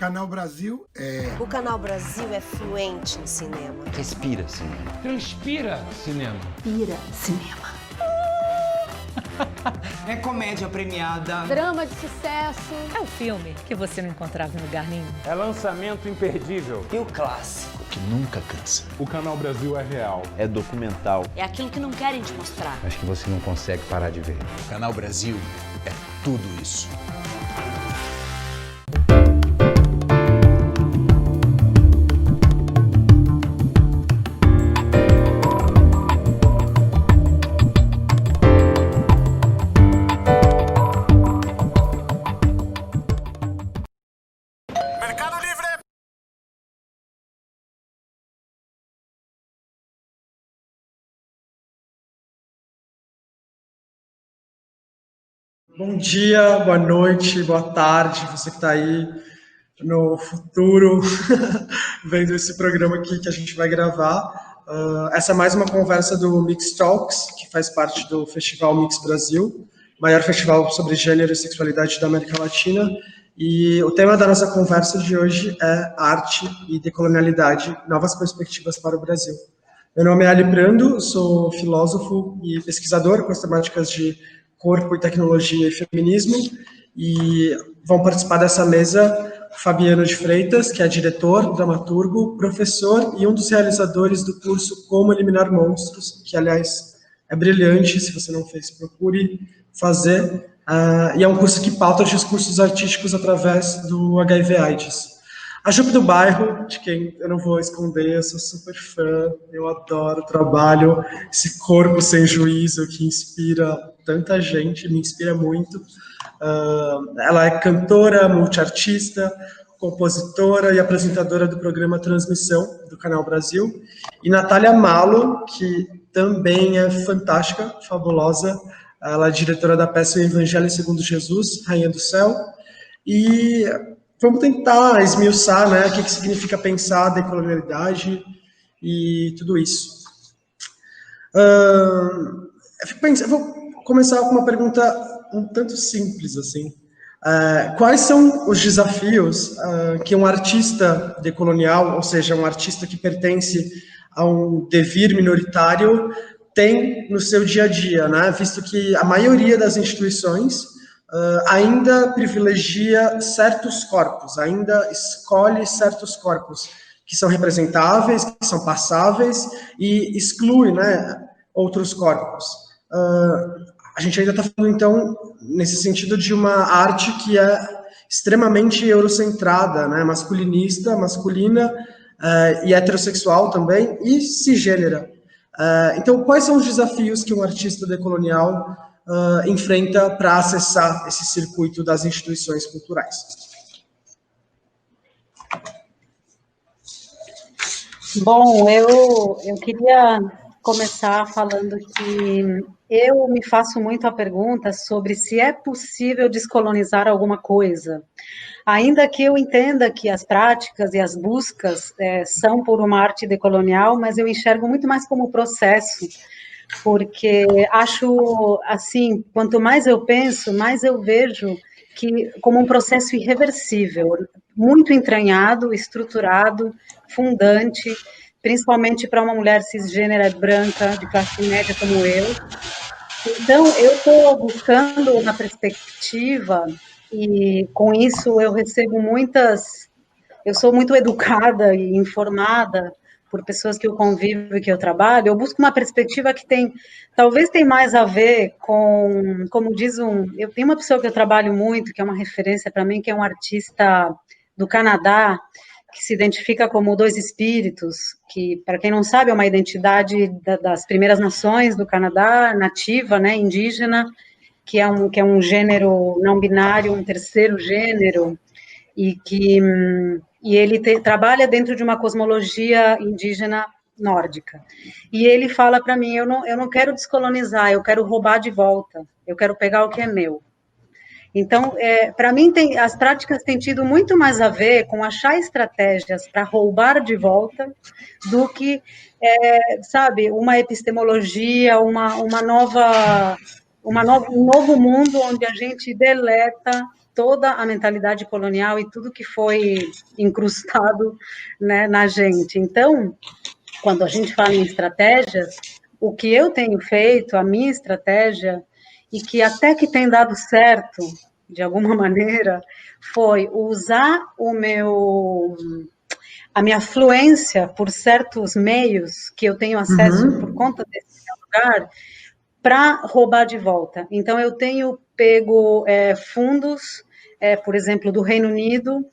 Canal Brasil é... O Canal Brasil é fluente em cinema. Respira cinema. Transpira cinema. Pira cinema. É comédia premiada. Drama de sucesso. É um filme que você não encontrava em lugar nenhum. É lançamento imperdível. E o clássico que nunca cansa. O Canal Brasil é real. É documental. É aquilo que não querem te mostrar. Acho que você não consegue parar de ver. O Canal Brasil é tudo isso. Bom dia, boa noite, boa tarde, você que está aí no futuro vendo esse programa aqui que a gente vai gravar. Essa é mais uma conversa do Mix Talks, que faz parte do Festival Mix Brasil, maior festival sobre gênero e sexualidade da América Latina. E o tema da nossa conversa de hoje é arte e decolonialidade, novas perspectivas para o Brasil. Meu nome é Ali Brando, sou filósofo e pesquisador com as temáticas de corpo e tecnologia e feminismo, e vão participar dessa mesa Fabiano de Freitas, que é diretor, dramaturgo, professor e um dos realizadores do curso Como Eliminar Monstros, que, aliás, é brilhante, se você não fez, procure fazer, e é um curso que pauta os discursos artísticos através do HIV/AIDS. A Jupe do Bairro, de quem eu não vou esconder, eu sou super fã, eu adoro o trabalho, esse corpo sem juízo que inspira tanta gente, me inspira muito. Ela é cantora, multiartista, compositora e apresentadora do programa Transmissão, do Canal Brasil. E Natália Malo, que também é fantástica, fabulosa, ela é diretora da peça O Evangelho segundo Jesus, Rainha do Céu, e vamos tentar esmiuçar, né, o que significa pensar a decolonialidade e tudo isso. Eu vou começar com uma pergunta um tanto simples, assim. Quais são os desafios que um artista decolonial, ou seja, um artista que pertence a um devir minoritário, tem no seu dia a dia, né? Visto que a maioria das instituições ainda privilegia certos corpos, ainda escolhe certos corpos que são representáveis, que são passáveis e exclui, né, outros corpos. A gente ainda está falando, então, nesse sentido de uma arte que é extremamente eurocentrada, né, masculinista, masculina e heterossexual também, e cisgênera. Então, quais são os desafios que um artista decolonial enfrenta para acessar esse circuito das instituições culturais? Bom, eu queria começar falando que eu me faço muito a pergunta sobre se é possível descolonizar alguma coisa. Ainda que eu entenda que as práticas e as buscas são por uma arte decolonial, mas eu enxergo muito mais como processo, porque acho, assim, quanto mais eu penso, mais eu vejo que como um processo irreversível, muito entranhado, estruturado, fundante, principalmente para uma mulher cisgênera branca, de classe média como eu. Então, eu estou buscando uma perspectiva, e com isso eu recebo eu sou muito educada e informada por pessoas que eu convivo e que eu trabalho, eu busco uma perspectiva que talvez tem mais a ver com, como diz eu tenho uma pessoa que eu trabalho muito, que é uma referência para mim, que é um artista do Canadá, que se identifica como Dois Espíritos, que, para quem não sabe, é uma identidade das primeiras nações do Canadá, nativa, né, indígena, que é um gênero não binário, um terceiro gênero, e ele trabalha dentro de uma cosmologia indígena nórdica. E ele fala para mim, eu não quero descolonizar, eu quero roubar de volta, eu quero pegar o que é meu. Então, para mim, as práticas têm tido muito mais a ver com achar estratégias para roubar de volta do que, sabe, uma epistemologia, um novo mundo onde a gente deleta toda a mentalidade colonial e tudo que foi incrustado, né, na gente. Então, quando a gente fala em estratégias, o que eu tenho feito, a minha estratégia, e que até que tem dado certo, de alguma maneira, foi usar a minha fluência por certos meios que eu tenho acesso por conta desse lugar, para roubar de volta. Então, eu tenho pego fundos, por exemplo, do Reino Unido,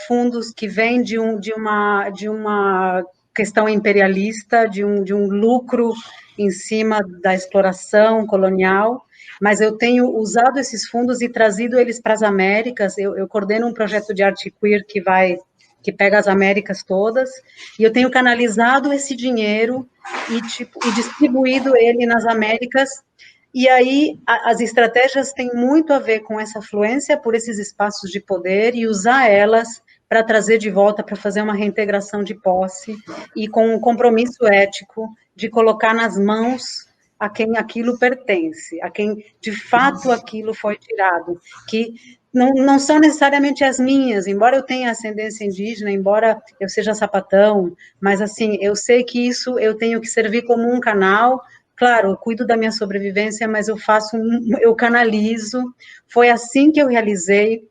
fundos que vêm de uma questão imperialista, de um lucro em cima da exploração colonial, mas eu tenho usado esses fundos e trazido eles para as Américas. Eu coordeno um projeto de arte queer que pega as Américas todas, e eu tenho canalizado esse dinheiro e distribuído ele nas Américas, e aí as estratégias têm muito a ver com essa fluência por esses espaços de poder e usar elas para trazer de volta, para fazer uma reintegração de posse e com um compromisso ético de colocar nas mãos a quem aquilo pertence, a quem de fato aquilo foi tirado, que não são necessariamente as minhas, embora eu tenha ascendência indígena, embora eu seja sapatão, mas assim, eu sei que isso eu tenho que servir como um canal. Claro, eu cuido da minha sobrevivência, mas eu canalizo. Foi assim que eu realizei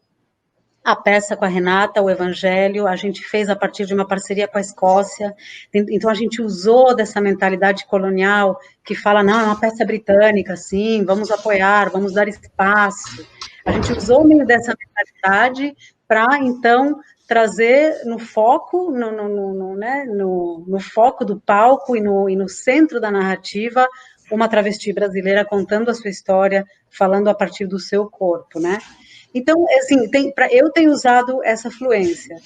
a peça com a Renata, o Evangelho. A gente fez a partir de uma parceria com a Escócia, então a gente usou dessa mentalidade colonial, que fala, não, é uma peça britânica, sim, vamos apoiar, vamos dar espaço. A gente usou o meio dessa mentalidade para, então, trazer no foco, no foco do palco e no centro da narrativa, uma travesti brasileira contando a sua história, falando a partir do seu corpo, né? Então, assim, eu tenho usado essa fluência.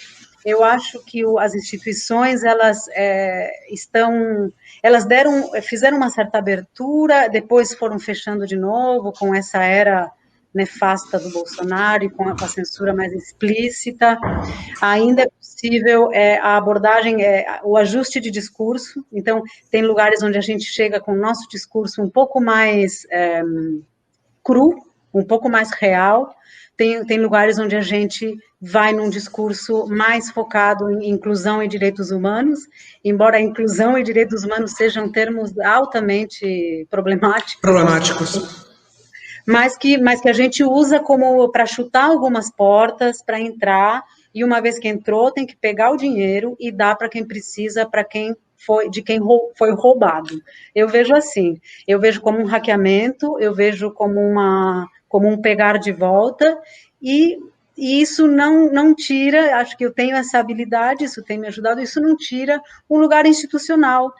Eu acho que as instituições, elas fizeram uma certa abertura, depois foram fechando de novo com essa era nefasta do Bolsonaro e com a censura mais explícita. Ainda é possível a abordagem, o ajuste de discurso. Então, tem lugares onde a gente chega com o nosso discurso um pouco mais cru, um pouco mais real. Tem lugares onde a gente vai num discurso mais focado em inclusão e direitos humanos, embora a inclusão e direitos humanos sejam termos altamente problemáticos. Mas que a gente usa como para chutar algumas portas, para entrar, e uma vez que entrou, tem que pegar o dinheiro e dar para quem precisa, para quem foi roubado. Eu vejo assim, eu vejo como um hackeamento, eu vejo como um pegar de volta, e isso não tira, acho que eu tenho essa habilidade, isso tem me ajudado, isso não tira um lugar institucional,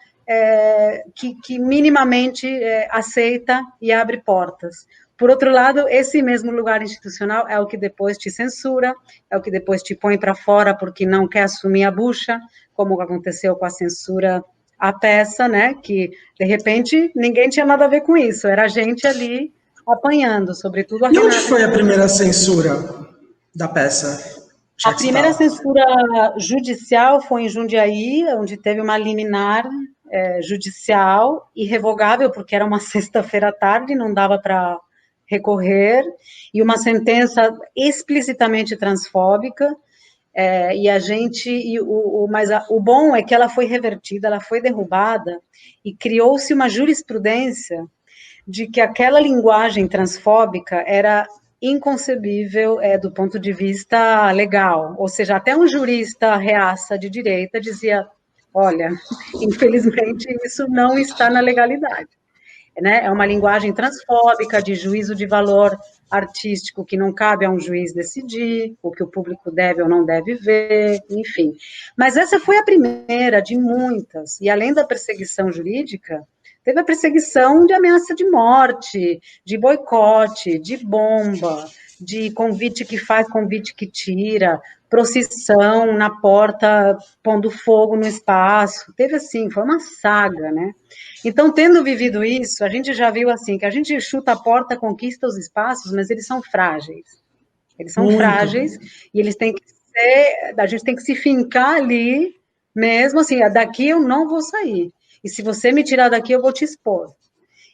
que minimamente aceita e abre portas. Por outro lado, esse mesmo lugar institucional é o que depois te censura, é o que depois te põe para fora porque não quer assumir a bucha, como aconteceu com a censura à peça, né, que, de repente, ninguém tinha nada a ver com isso, era a gente ali apanhando, sobretudo a Renata. E onde foi a primeira censura da peça? A primeira censura judicial foi em Jundiaí, onde teve uma liminar judicial irrevogável, porque era uma sexta-feira à tarde, não dava para recorrer, e uma sentença explicitamente transfóbica, mas o bom é que ela foi revertida, ela foi derrubada, e criou-se uma jurisprudência de que aquela linguagem transfóbica era inconcebível do ponto de vista legal, ou seja, até um jurista reaça de direita dizia, olha, infelizmente isso não está na legalidade. Né? É uma linguagem transfóbica, de juízo de valor artístico que não cabe a um juiz decidir, o que o público deve ou não deve ver, enfim. Mas essa foi a primeira de muitas, e além da perseguição jurídica, teve a perseguição de ameaça de morte, de boicote, de bomba, de convite que faz, convite que tira, procissão na porta, pondo fogo no espaço, teve assim, foi uma saga, né? Então, tendo vivido isso, a gente já viu assim, que a gente chuta a porta, conquista os espaços, mas eles são frágeis. Eles são frágeis, e eles têm que ser, a gente tem que se fincar ali, mesmo assim, daqui eu não vou sair, e se você me tirar daqui, eu vou te expor.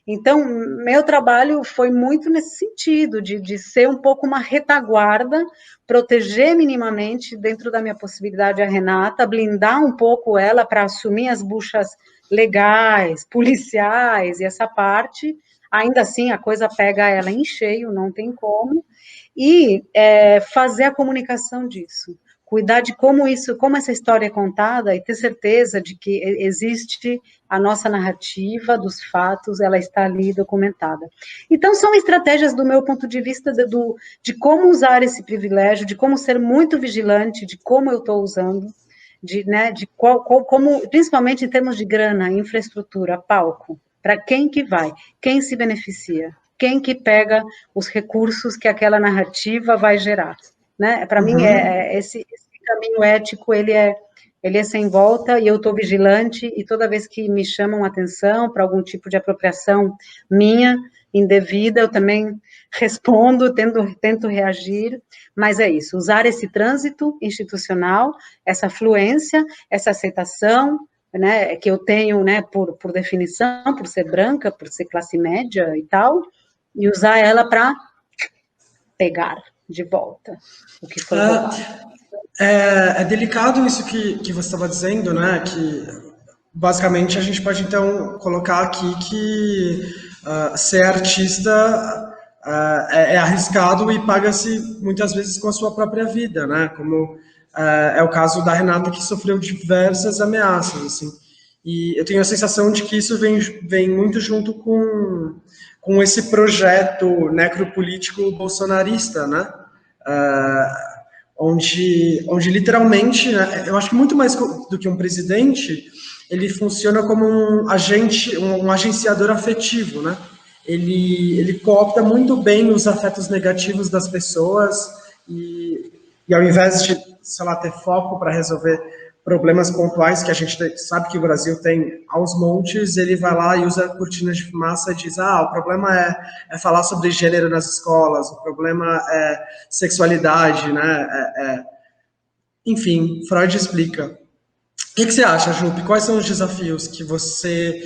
Então, meu trabalho foi muito nesse sentido, de ser um pouco uma retaguarda, proteger minimamente, dentro da minha possibilidade, a Renata, blindar um pouco ela para assumir as buchas legais, policiais e essa parte. Ainda assim, a coisa pega ela em cheio, não tem como. E fazer a comunicação disso. Cuidar de como essa história é contada e ter certeza de que existe a nossa narrativa dos fatos, ela está ali documentada. Então, são estratégias do meu ponto de vista de como usar esse privilégio, de como ser muito vigilante, de como eu estou usando, como, principalmente em termos de grana, infraestrutura, palco, para quem que vai, quem se beneficia, quem que pega os recursos que aquela narrativa vai gerar. Né? Para mim, esse caminho ético, ele é sem volta, e eu estou vigilante, e toda vez que me chamam atenção para algum tipo de apropriação minha, indevida, eu também respondo, tento reagir, mas é isso, usar esse trânsito institucional, essa fluência, essa aceitação, né, que eu tenho, né, por definição, por ser branca, por ser classe média e tal, e usar ela para pegar de volta o que foi roubado. É delicado isso que você estava dizendo, né? Que basicamente a gente pode então colocar aqui que ser artista é arriscado e paga-se muitas vezes com a sua própria vida, né? Como é o caso da Renata, que sofreu diversas ameaças, assim. E eu tenho a sensação de que isso vem muito junto com esse projeto necropolítico bolsonarista, né? Onde literalmente, né, eu acho que muito mais do que um presidente, ele funciona como um agenciador afetivo, né? Ele coopta muito bem os afetos negativos das pessoas e ao invés de, sei lá, ter foco para resolver problemas pontuais que a gente sabe que o Brasil tem aos montes, ele vai lá e usa cortinas de fumaça e diz, o problema é falar sobre gênero nas escolas, o problema é sexualidade, né? Enfim, Freud explica. O que você acha, Jupe? Quais são os desafios que você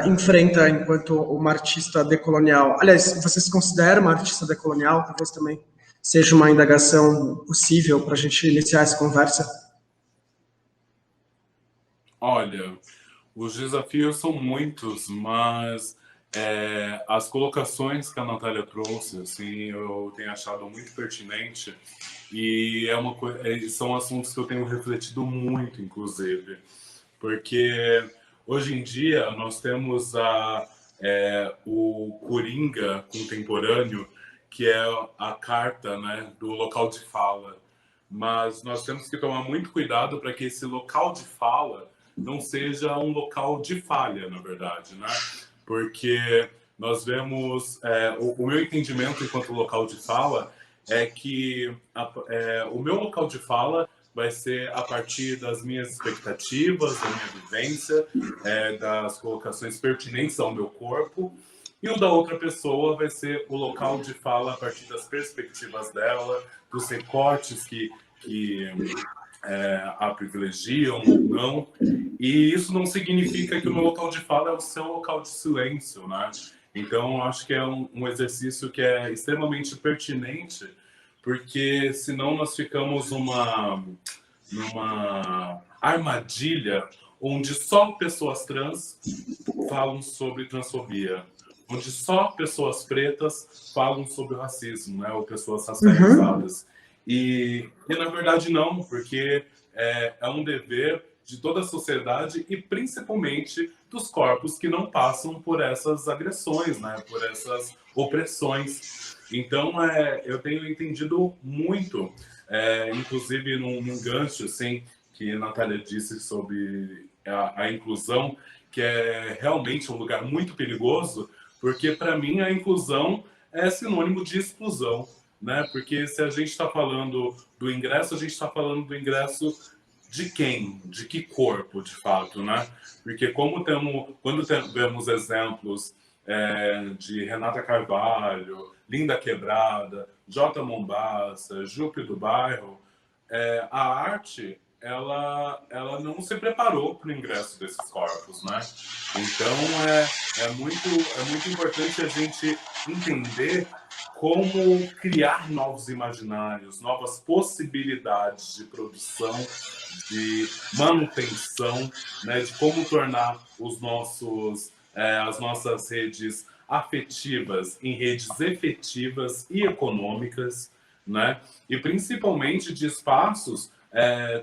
enfrenta enquanto uma artista decolonial? Aliás, você se considera uma artista decolonial? Talvez também seja uma indagação possível para a gente iniciar essa conversa. Olha, os desafios são muitos, mas as colocações que a Natália trouxe, assim, eu tenho achado muito pertinente e são assuntos que eu tenho refletido muito, inclusive, porque hoje em dia nós temos o Coringa contemporâneo, que é a carta, né, do local de fala, mas nós temos que tomar muito cuidado para que esse local de fala não seja um local de falha, na verdade, né? Porque nós vemos, o meu entendimento enquanto local de fala é que o meu local de fala vai ser a partir das minhas expectativas, da minha vivência, das colocações pertinentes ao meu corpo, e o da outra pessoa vai ser o local de fala a partir das perspectivas dela, dos recortes que a privilegiam ou não, e isso não significa que o meu local de fala é o seu local de silêncio, né? Então, acho que é um exercício que é extremamente pertinente, porque senão nós ficamos numa armadilha onde só pessoas trans falam sobre transfobia, onde só pessoas pretas falam sobre racismo, né? Ou pessoas racializadas. E na verdade não, porque é um dever de toda a sociedade e principalmente dos corpos que não passam por essas agressões, né? Por essas opressões. Então, eu tenho entendido muito, inclusive num gancho assim, que a Natália disse sobre a inclusão, que é realmente um lugar muito perigoso, porque para mim a inclusão é sinônimo de exclusão. Né? Porque se a gente está falando do ingresso, a gente está falando do ingresso de quem? De que corpo, de fato, né? Porque quando vemos exemplos de Renata Carvalho, Linda Quebrada, J. Mombassa, Jupe do Bairro, a arte ela não se preparou para o ingresso desses corpos, né? Então é muito importante a gente entender como criar novos imaginários, novas possibilidades de produção, de manutenção, né? De como tornar as nossas redes afetivas em redes efetivas e econômicas, né? E principalmente de espaços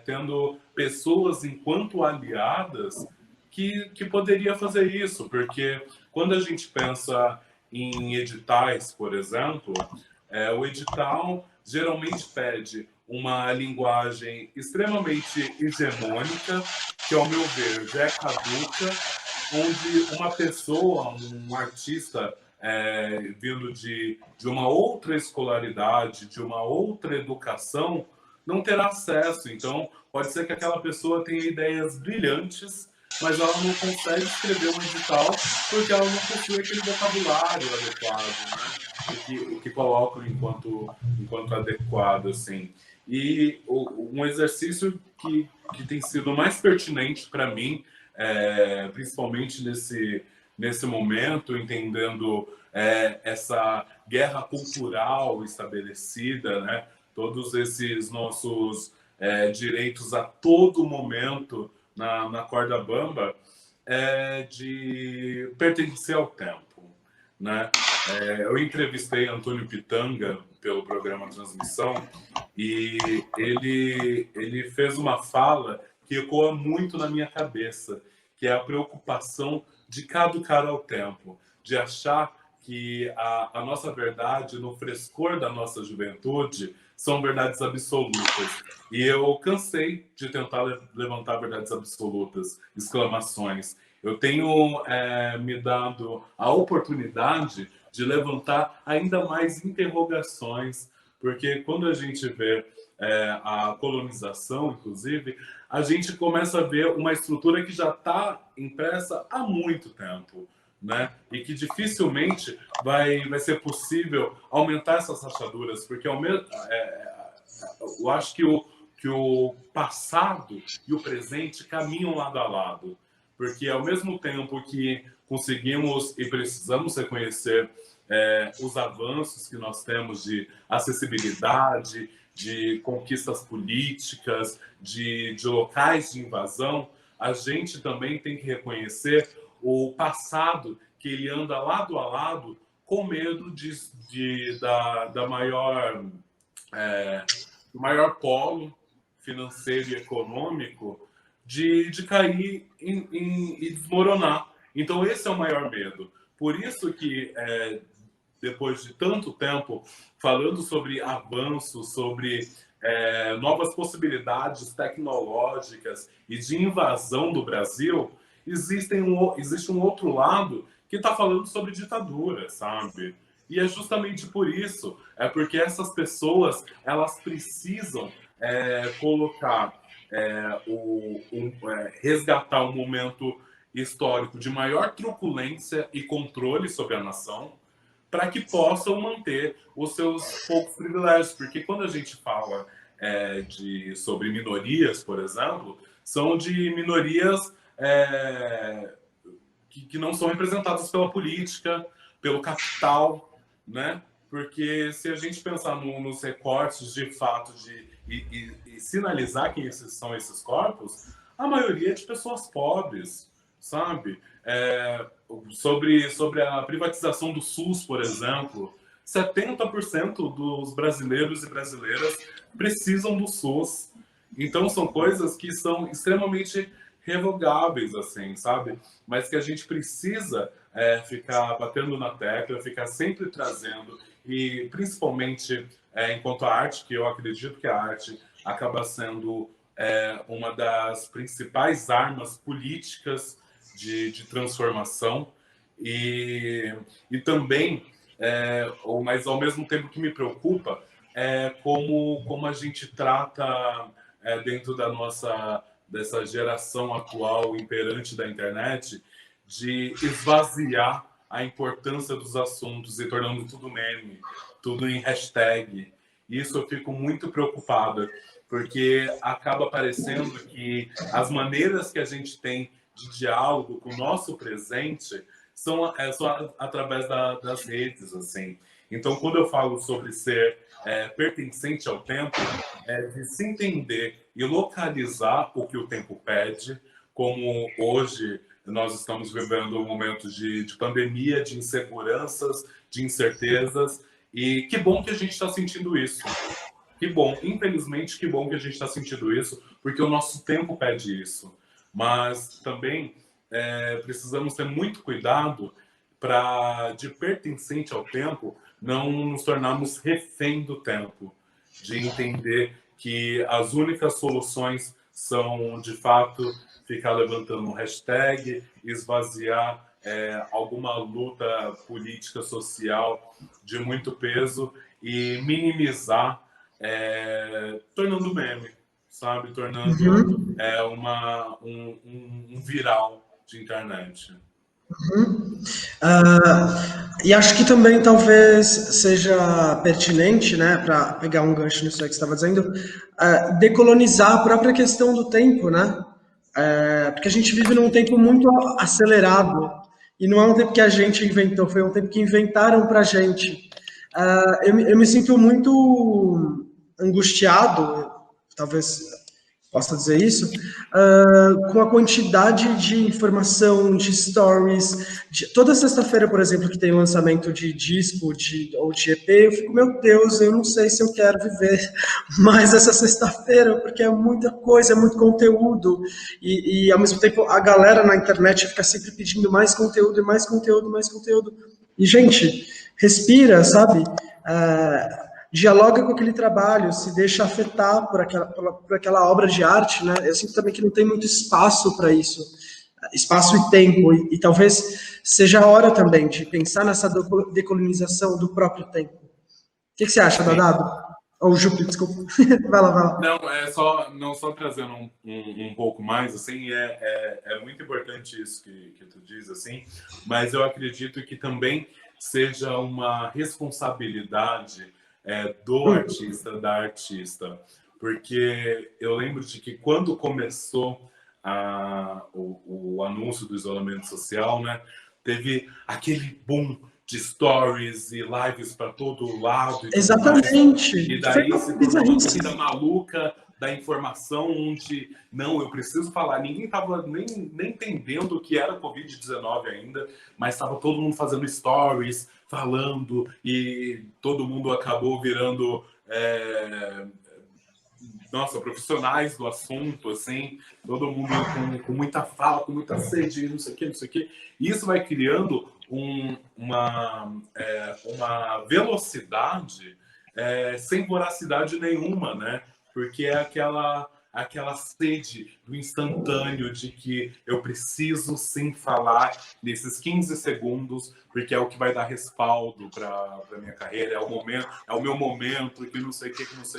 tendo pessoas enquanto aliadas que poderia fazer isso, porque quando a gente pensa em editais, por exemplo, o edital geralmente pede uma linguagem extremamente hegemônica, que, ao meu ver, já é caduca, onde uma pessoa, um artista vindo de uma outra escolaridade, de uma outra educação, não terá acesso. Então, pode ser que aquela pessoa tenha ideias brilhantes, mas ela não consegue escrever um edital porque ela não possui aquele vocabulário adequado, né? O que colocam enquanto adequado, assim. E um exercício que tem sido mais pertinente para mim, principalmente nesse momento, entendendo essa guerra cultural estabelecida, né? Todos esses nossos direitos a todo momento na corda bamba, de pertencer ao tempo, né? Eu entrevistei Antônio Pitanga pelo programa Transmissão e ele fez uma fala que ecoa muito na minha cabeça, que é a preocupação de caducar ao tempo, de achar que a nossa verdade, no frescor da nossa juventude, são verdades absolutas. E eu cansei de tentar levantar verdades absolutas, exclamações. Eu tenho me dado a oportunidade de levantar ainda mais interrogações, porque quando a gente vê a colonização, inclusive, a gente começa a ver uma estrutura que já está impressa há muito tempo, né? E que dificilmente vai ser possível aumentar essas rachaduras, porque eu acho que o passado e o presente caminham lado a lado, porque ao mesmo tempo que conseguimos e precisamos reconhecer os avanços que nós temos de acessibilidade, de conquistas políticas, de locais de invasão, a gente também tem que reconhecer o passado, que ele anda lado a lado com medo do maior polo financeiro e econômico de cair e desmoronar. Então esse é o maior medo. Por isso que, depois de tanto tempo falando sobre avanços, sobre novas possibilidades tecnológicas e de invasão do Brasil, existe um outro lado que está falando sobre ditadura, sabe? E é justamente por isso, porque essas pessoas, elas precisam colocar, resgatar um momento histórico de maior truculência e controle sobre a nação, para que possam manter os seus poucos privilégios. Porque quando a gente fala sobre minorias, por exemplo, são de minorias que não são representadas pela política, pelo capital, né? Porque se a gente pensar nos recortes de fato e sinalizar quem são esses corpos, a maioria é de pessoas pobres, sabe? Sobre a privatização do SUS, por exemplo, 70% dos brasileiros e brasileiras precisam do SUS. Então são coisas que são extremamente revogáveis, assim, sabe? Mas que a gente precisa ficar batendo na tecla, ficar sempre trazendo, e principalmente enquanto a arte, que eu acredito que a arte acaba sendo uma das principais armas políticas de transformação, e também, mas ao mesmo tempo que me preocupa, como a gente trata dentro dessa geração atual imperante da internet, de esvaziar a importância dos assuntos e tornando tudo meme, tudo em hashtag. Isso eu fico muito preocupado, porque acaba parecendo que as maneiras que a gente tem de diálogo com o nosso presente são só através das redes, assim. Então, quando eu falo sobre ser pertencente ao tempo, é de se entender e localizar o que o tempo pede, como hoje nós estamos vivendo um momento de pandemia, de inseguranças, de incertezas, e que bom que a gente está sentindo isso. Que bom, infelizmente, que bom que a gente está sentindo isso, porque o nosso tempo pede isso. Mas também precisamos ter muito cuidado para, de pertencente ao tempo, não nos tornarmos refém do tempo, de entender que as únicas soluções são, de fato, ficar levantando um hashtag, esvaziar alguma luta política, social de muito peso e minimizar, tornando meme, sabe? Tornando um viral de internet. E acho que também talvez seja pertinente, né, para pegar um gancho nisso aí que você estava dizendo, decolonizar a própria questão do tempo, né? Porque a gente vive num tempo muito acelerado e não é um tempo que a gente inventou, foi um tempo que inventaram para a gente. Eu me sinto muito angustiado, talvez posso dizer isso, com a quantidade de informação, de stories. Toda sexta-feira, por exemplo, que tem lançamento de disco ou de EP, eu fico, meu Deus, eu não sei se eu quero viver mais essa sexta-feira, porque é muita coisa, é muito conteúdo. E, ao mesmo tempo, a galera na internet fica sempre pedindo mais conteúdo, e mais conteúdo, mais conteúdo. E, gente, respira, sabe? Dialoga com aquele trabalho, se deixa afetar por aquela obra de arte, né? Eu sinto também que não tem muito espaço para isso, espaço e tempo, e talvez seja a hora também de pensar nessa decolonização do próprio tempo. O que você acha, Dadado? Ou Júpiter, desculpa. Vai lá. Não, só trazendo um pouco mais, assim, é muito importante isso que tu diz, assim, mas eu acredito que também seja uma responsabilidade do artista, da artista, porque eu lembro de que quando começou o anúncio do isolamento social, né, teve aquele boom de stories e lives para todo lado. Exatamente. E daí se tornou uma corrida maluca da informação, onde não, eu preciso falar. Ninguém estava nem entendendo o que era Covid-19 ainda, mas estava todo mundo fazendo stories, falando, e todo mundo acabou virando profissionais do assunto, assim, todo mundo com muita fala, com muita sede, não sei o que. E isso vai criando uma velocidade sem voracidade nenhuma, né? Porque é aquela sede do instantâneo de que eu preciso sim falar nesses 15 segundos, porque é o que vai dar respaldo para minha carreira, é o meu momento, que não sei o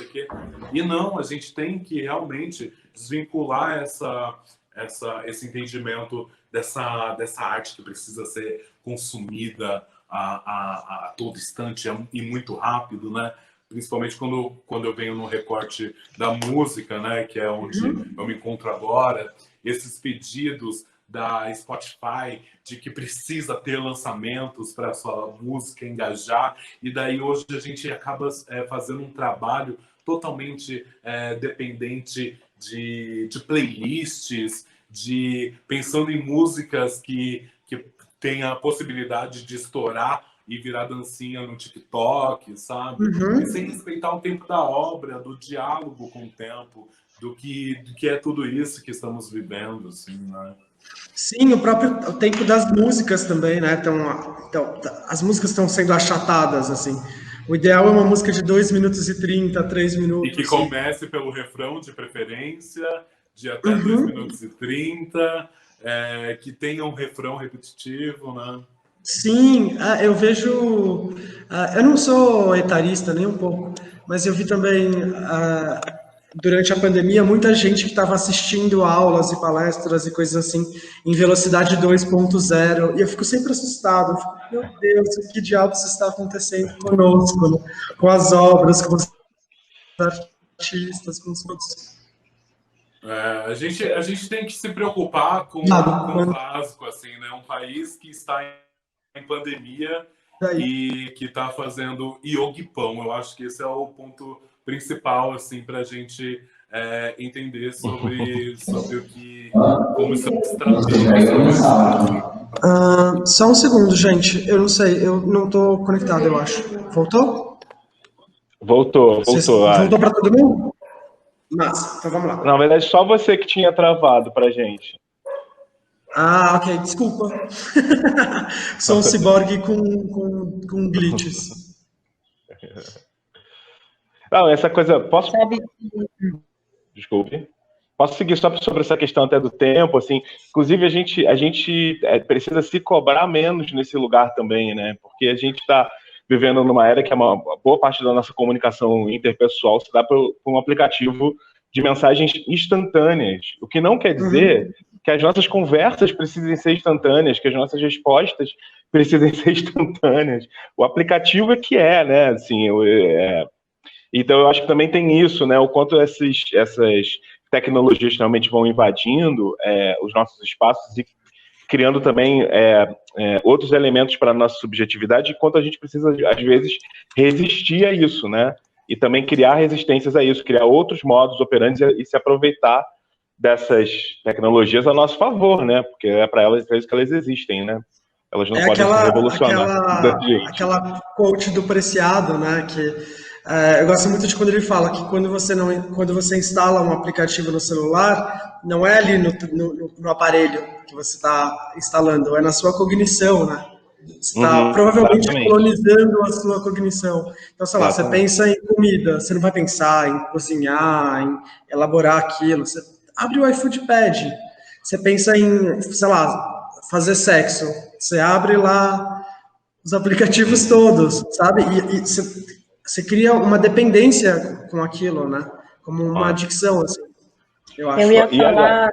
que. E não, a gente tem que realmente desvincular esse entendimento dessa arte que precisa ser consumida a todo instante e muito rápido, né? Principalmente quando eu venho no recorte da música, né, que é onde eu me encontro agora, esses pedidos da Spotify de que precisa ter lançamentos para a sua música engajar, e daí hoje a gente acaba fazendo um trabalho totalmente dependente de playlists, pensando em músicas que tem a possibilidade de estourar e virar dancinha no TikTok, sabe? E sem respeitar o tempo da obra, do diálogo com o tempo, do que é tudo isso que estamos vivendo, assim, né? Sim, o tempo das músicas também, né? Então, as músicas estão sendo achatadas, assim. O ideal é uma música de 2 minutos e 30, 3 minutos. E que comece pelo refrão, de preferência, de até 2 minutos e 30, que tenha um refrão repetitivo, né? Sim, eu vejo... eu não sou etarista nem um pouco, mas eu vi também, durante a pandemia, muita gente que estava assistindo aulas e palestras e coisas assim, em velocidade 2.0, e eu fico sempre assustado. Eu fico, meu Deus, o que diabos está acontecendo conosco, né? Com as obras, com os artistas, com os produtos. A gente tem que se preocupar com o básico, assim, né? Um país que está em pandemia e que está fazendo ioguipão. Eu acho que esse é o ponto principal, assim, para a gente entender sobre o que, como estamos tratando. Só um segundo, gente. Eu não sei, eu não estou conectado, eu acho. Voltou? Voltou. Voltou para todo mundo? Massa, então vamos lá. Na verdade, só você que tinha travado pra gente. Ok, desculpa. Sou um ciborgue com glitches. Não, essa coisa... Posso... Desculpe. Posso seguir só sobre essa questão até do tempo, assim. Inclusive, a gente precisa se cobrar menos nesse lugar também, né? Porque a gente está vivendo numa era que uma boa parte da nossa comunicação interpessoal se dá por um aplicativo de mensagens instantâneas, o que não quer dizer que as nossas conversas precisem ser instantâneas, que as nossas respostas precisem ser instantâneas. O aplicativo é que né? Assim, então, eu acho que também tem isso, né? O quanto essas tecnologias realmente vão invadindo os nossos espaços e criando também outros elementos para a nossa subjetividade, enquanto a gente precisa, às vezes, resistir a isso, né? E também criar resistências a isso, criar outros modos operantes e se aproveitar dessas tecnologias a nosso favor, né? Porque é para isso que elas existem, né? Elas não podem se revolucionar. Aquela quote do Preciado, né? Que eu gosto muito de quando ele fala que quando você instala um aplicativo no celular, não é ali no aparelho que você está instalando, é na sua cognição, né? Você está provavelmente colonizando a sua cognição. Então, sei lá, você pensa em comida, você não vai pensar em cozinhar, em elaborar aquilo. Você abre o iFoodpad, você pensa em, sei lá, fazer sexo. Você abre lá os aplicativos todos, sabe? E você cria uma dependência com aquilo, né? Como uma adicção, assim, eu acho. Eu ia falar...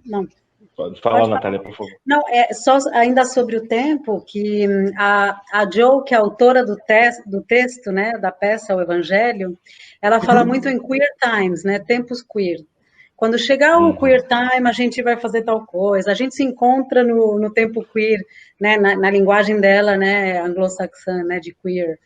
Não. Pode falar, Natália, por favor. Não, só ainda sobre o tempo, que a Jo, que é a autora do texto, né, da peça O Evangelho, ela fala muito em queer times, né, tempos queer. Quando chegar o queer time, a gente vai fazer tal coisa. A gente se encontra no tempo queer, né, na linguagem dela, né, anglo-saxã, né, de queer.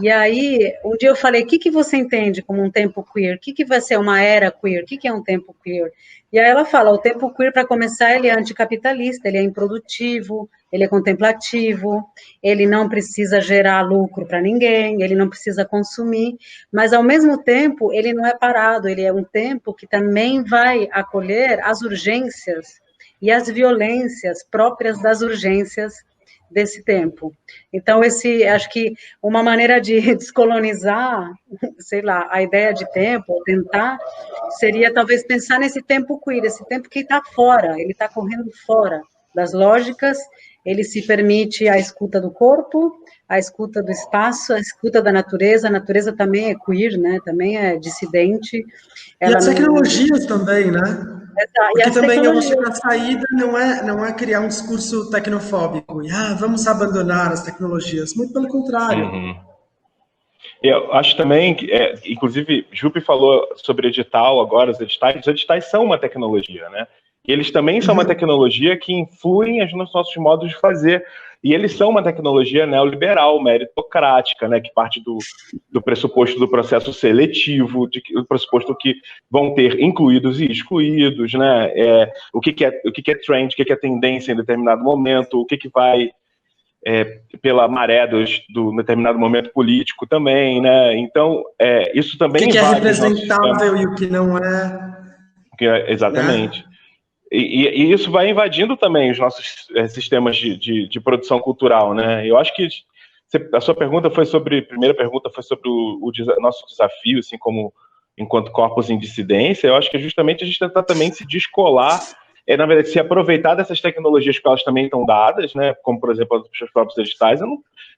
E aí, um dia eu falei, o que você entende como um tempo queer? O que vai ser uma era queer? O que é um tempo queer? E aí ela fala, o tempo queer, para começar, ele é anticapitalista, ele é improdutivo, ele é contemplativo, ele não precisa gerar lucro para ninguém, ele não precisa consumir, mas, ao mesmo tempo, ele não é parado, ele é um tempo que também vai acolher as urgências e as violências próprias das urgências desse tempo. Então, acho que uma maneira de descolonizar, sei lá, a ideia de tempo, tentar, seria talvez pensar nesse tempo queer, esse tempo que está fora, ele está correndo fora das lógicas, ele se permite a escuta do corpo, a escuta do espaço, a escuta da natureza. A natureza também é queer, né? Também é dissidente. E as tecnologias também, né? Porque também eu acho que a saída não é criar um discurso tecnofóbico e vamos abandonar as tecnologias, muito pelo contrário. Eu acho também que, inclusive, Jupi falou sobre edital agora, os editais são uma tecnologia, né? E eles também são uma tecnologia que influem nos nossos modos de fazer. E eles são uma tecnologia neoliberal, meritocrática, né, que parte do pressuposto do processo seletivo, do pressuposto que vão ter incluídos e excluídos, né, o que é trend, o que é tendência em determinado momento, o que vai pela maré do determinado momento político também, né, então isso também... O que é representável e o que não é... Exatamente. Né? E isso vai invadindo também os nossos sistemas de produção cultural, né? Eu acho que a sua pergunta foi sobre, a primeira pergunta foi sobre o nosso desafio, assim, como enquanto corpos em dissidência. Eu acho que justamente a gente tentar também se descolar, na verdade, se aproveitar dessas tecnologias que elas também estão dadas, né? Como, por exemplo, os próprios editais. Eu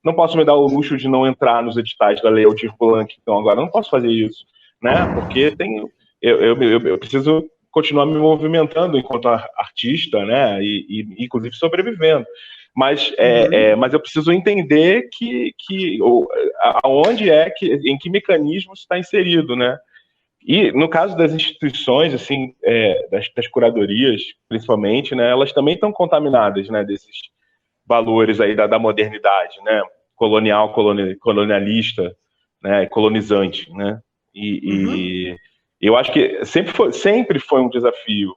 não posso me dar o luxo de não entrar nos editais da Lei Aldir Blanc, então agora eu não posso fazer isso, né? Porque eu preciso continuar me movimentando enquanto artista, né, e inclusive sobrevivendo, mas eu preciso entender aonde em que mecanismo está inserido, né, E no caso das instituições, assim, das curadorias, principalmente, né, elas também estão contaminadas, né, desses valores aí da modernidade, né, colonialista, né, colonizante, né, e eu acho que sempre foi um desafio.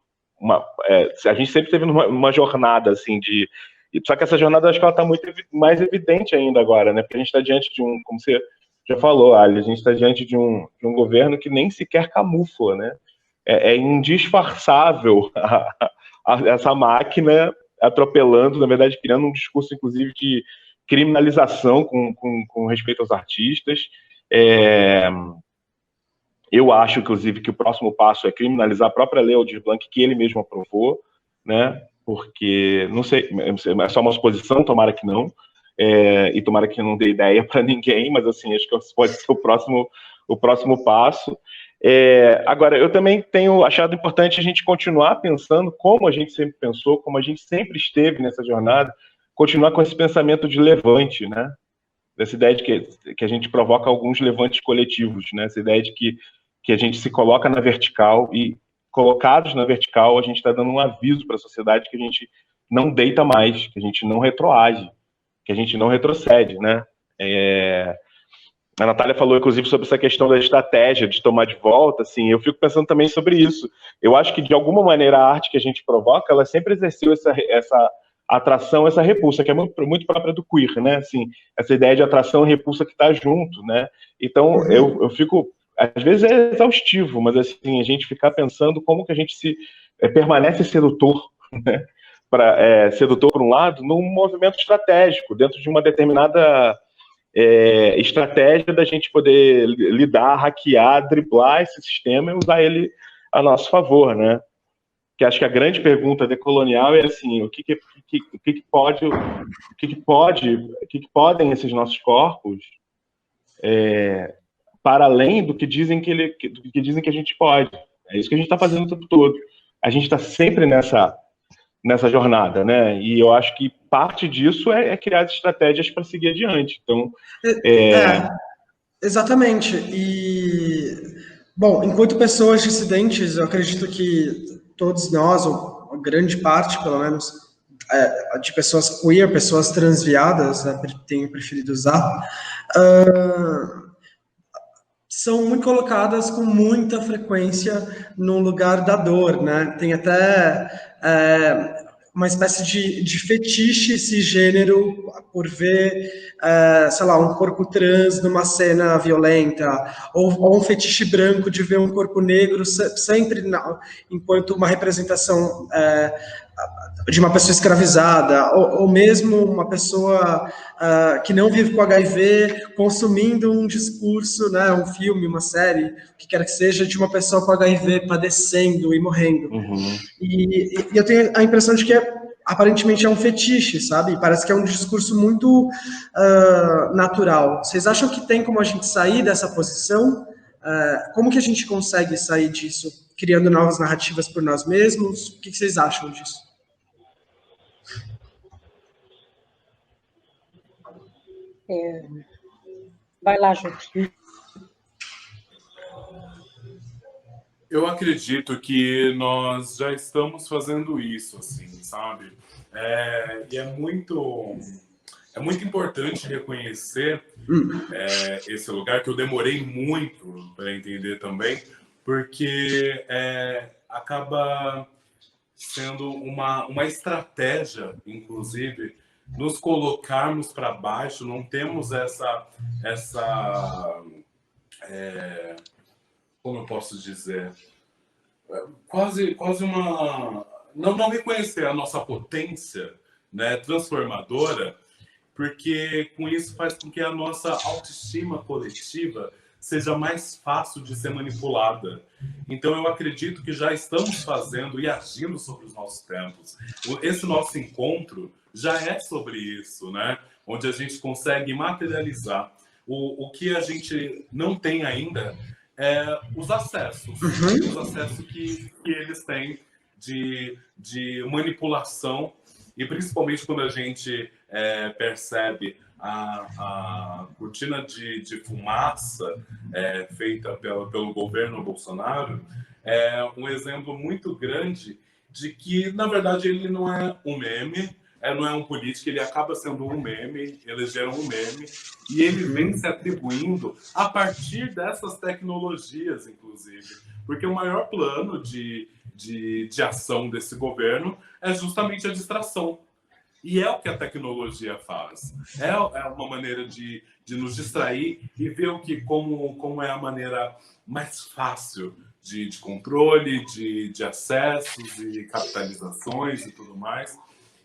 A gente sempre teve uma jornada, assim, só que essa jornada, acho que ela está muito mais evidente ainda agora, né, porque a gente está diante de como você já falou, Ali, a gente está diante de um governo que nem sequer camufla, né, é indisfarçável essa máquina atropelando, na verdade, criando um discurso, inclusive, de criminalização com respeito aos artistas. Eu acho, inclusive, que o próximo passo é criminalizar a própria Lei Aldir Blanc, que ele mesmo aprovou, né? Porque, não sei, é só uma suposição, tomara que não, e tomara que não dê ideia para ninguém, mas, assim, acho que pode ser o próximo passo. Agora, eu também tenho achado importante a gente continuar pensando como a gente sempre pensou, como a gente sempre esteve nessa jornada, continuar com esse pensamento de levante, né? Dessa ideia de que a gente provoca alguns levantes coletivos, né? Essa ideia de que a gente se coloca na vertical e, colocados na vertical, a gente está dando um aviso para a sociedade que a gente não deita mais, que a gente não retroage, que a gente não retrocede, né? A Natália falou, inclusive, sobre essa questão da estratégia de tomar de volta, assim, eu fico pensando também sobre isso. Eu acho que, de alguma maneira, a arte que a gente provoca, ela sempre exerceu essa atração, essa repulsa, que é muito própria do queer, né? Assim, essa ideia de atração e repulsa que está junto, né? Então, eu fico... Às vezes é exaustivo, mas, assim, a gente ficar pensando como que a gente permanece sedutor, né? Sedutor, por um lado, num movimento estratégico, dentro de uma determinada estratégia da gente poder lidar, hackear, driblar esse sistema e usar ele a nosso favor, né? Que acho que a grande pergunta decolonial é assim, o que podem esses nossos corpos para além do que dizem que a gente pode. É isso que a gente está fazendo o tempo todo. A gente está sempre nessa jornada, né? E eu acho que parte disso é criar estratégias para seguir adiante. Então, exatamente. E, bom, enquanto pessoas dissidentes, eu acredito que todos nós, ou a grande parte, pelo menos, de pessoas queer, pessoas transviadas, né, tenho preferido usar, são muito colocadas com muita frequência no lugar da dor, né? Tem até uma espécie de fetiche cisgênero por ver, sei lá, um corpo trans numa cena violenta, ou um fetiche branco de ver um corpo negro sempre enquanto uma representação de uma pessoa escravizada, ou mesmo uma pessoa que não vive com HIV consumindo um discurso, né, um filme, uma série, o que quer que seja, de uma pessoa com HIV padecendo e morrendo. E eu tenho a impressão de que aparentemente é um fetiche, sabe? Parece que é um discurso muito natural. Vocês acham que tem como a gente sair dessa posição? Como que a gente consegue sair disso? Criando novas narrativas por nós mesmos? O que vocês acham disso? Vai lá, Joaquim. Eu acredito que nós já estamos fazendo isso, assim, sabe? E é muito importante reconhecer esse lugar, que eu demorei muito para entender também, porque acaba sendo uma estratégia, inclusive, nos colocarmos para baixo. Não temos essa como eu posso dizer, quase uma... Não reconhecer a nossa potência, né, transformadora, porque com isso faz com que a nossa autoestima coletiva seja mais fácil de ser manipulada. Então eu acredito que já estamos fazendo e agindo sobre os nossos tempos. Esse nosso encontro já é sobre isso, né? Onde a gente consegue materializar o que a gente não tem ainda, os acessos que eles têm de manipulação, e principalmente quando a gente percebe a cortina de fumaça feita pelo governo Bolsonaro é um exemplo muito grande de que, na verdade, ele não é um meme, não é um político, ele acaba sendo um meme, elegeram um meme, e ele vem se atribuindo a partir dessas tecnologias, inclusive. Porque o maior plano de ação desse governo é justamente a distração. E é o que a tecnologia faz. É uma maneira de nos distrair e ver como é a maneira mais fácil de controle, de acessos e capitalizações e tudo mais.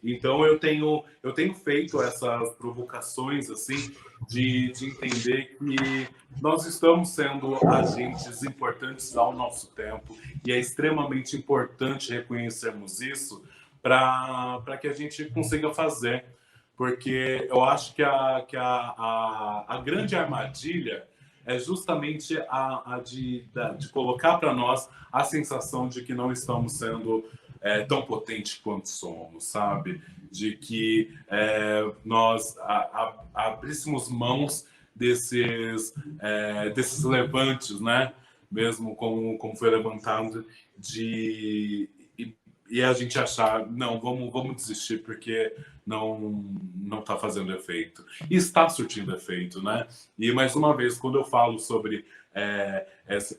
Então eu tenho feito essas provocações assim de entender que nós estamos sendo agentes importantes ao nosso tempo e é extremamente importante reconhecermos isso para que a gente consiga fazer, porque eu acho que a grande armadilha é justamente a de colocar para nós a sensação de que não estamos sendo tão potentes quanto somos, sabe? De que nós abríssemos mãos desses levantes, né? Mesmo como foi levantado, e a gente achar, não, vamos desistir porque não está fazendo efeito. E está surtindo efeito, né? E, mais uma vez, quando eu falo sobre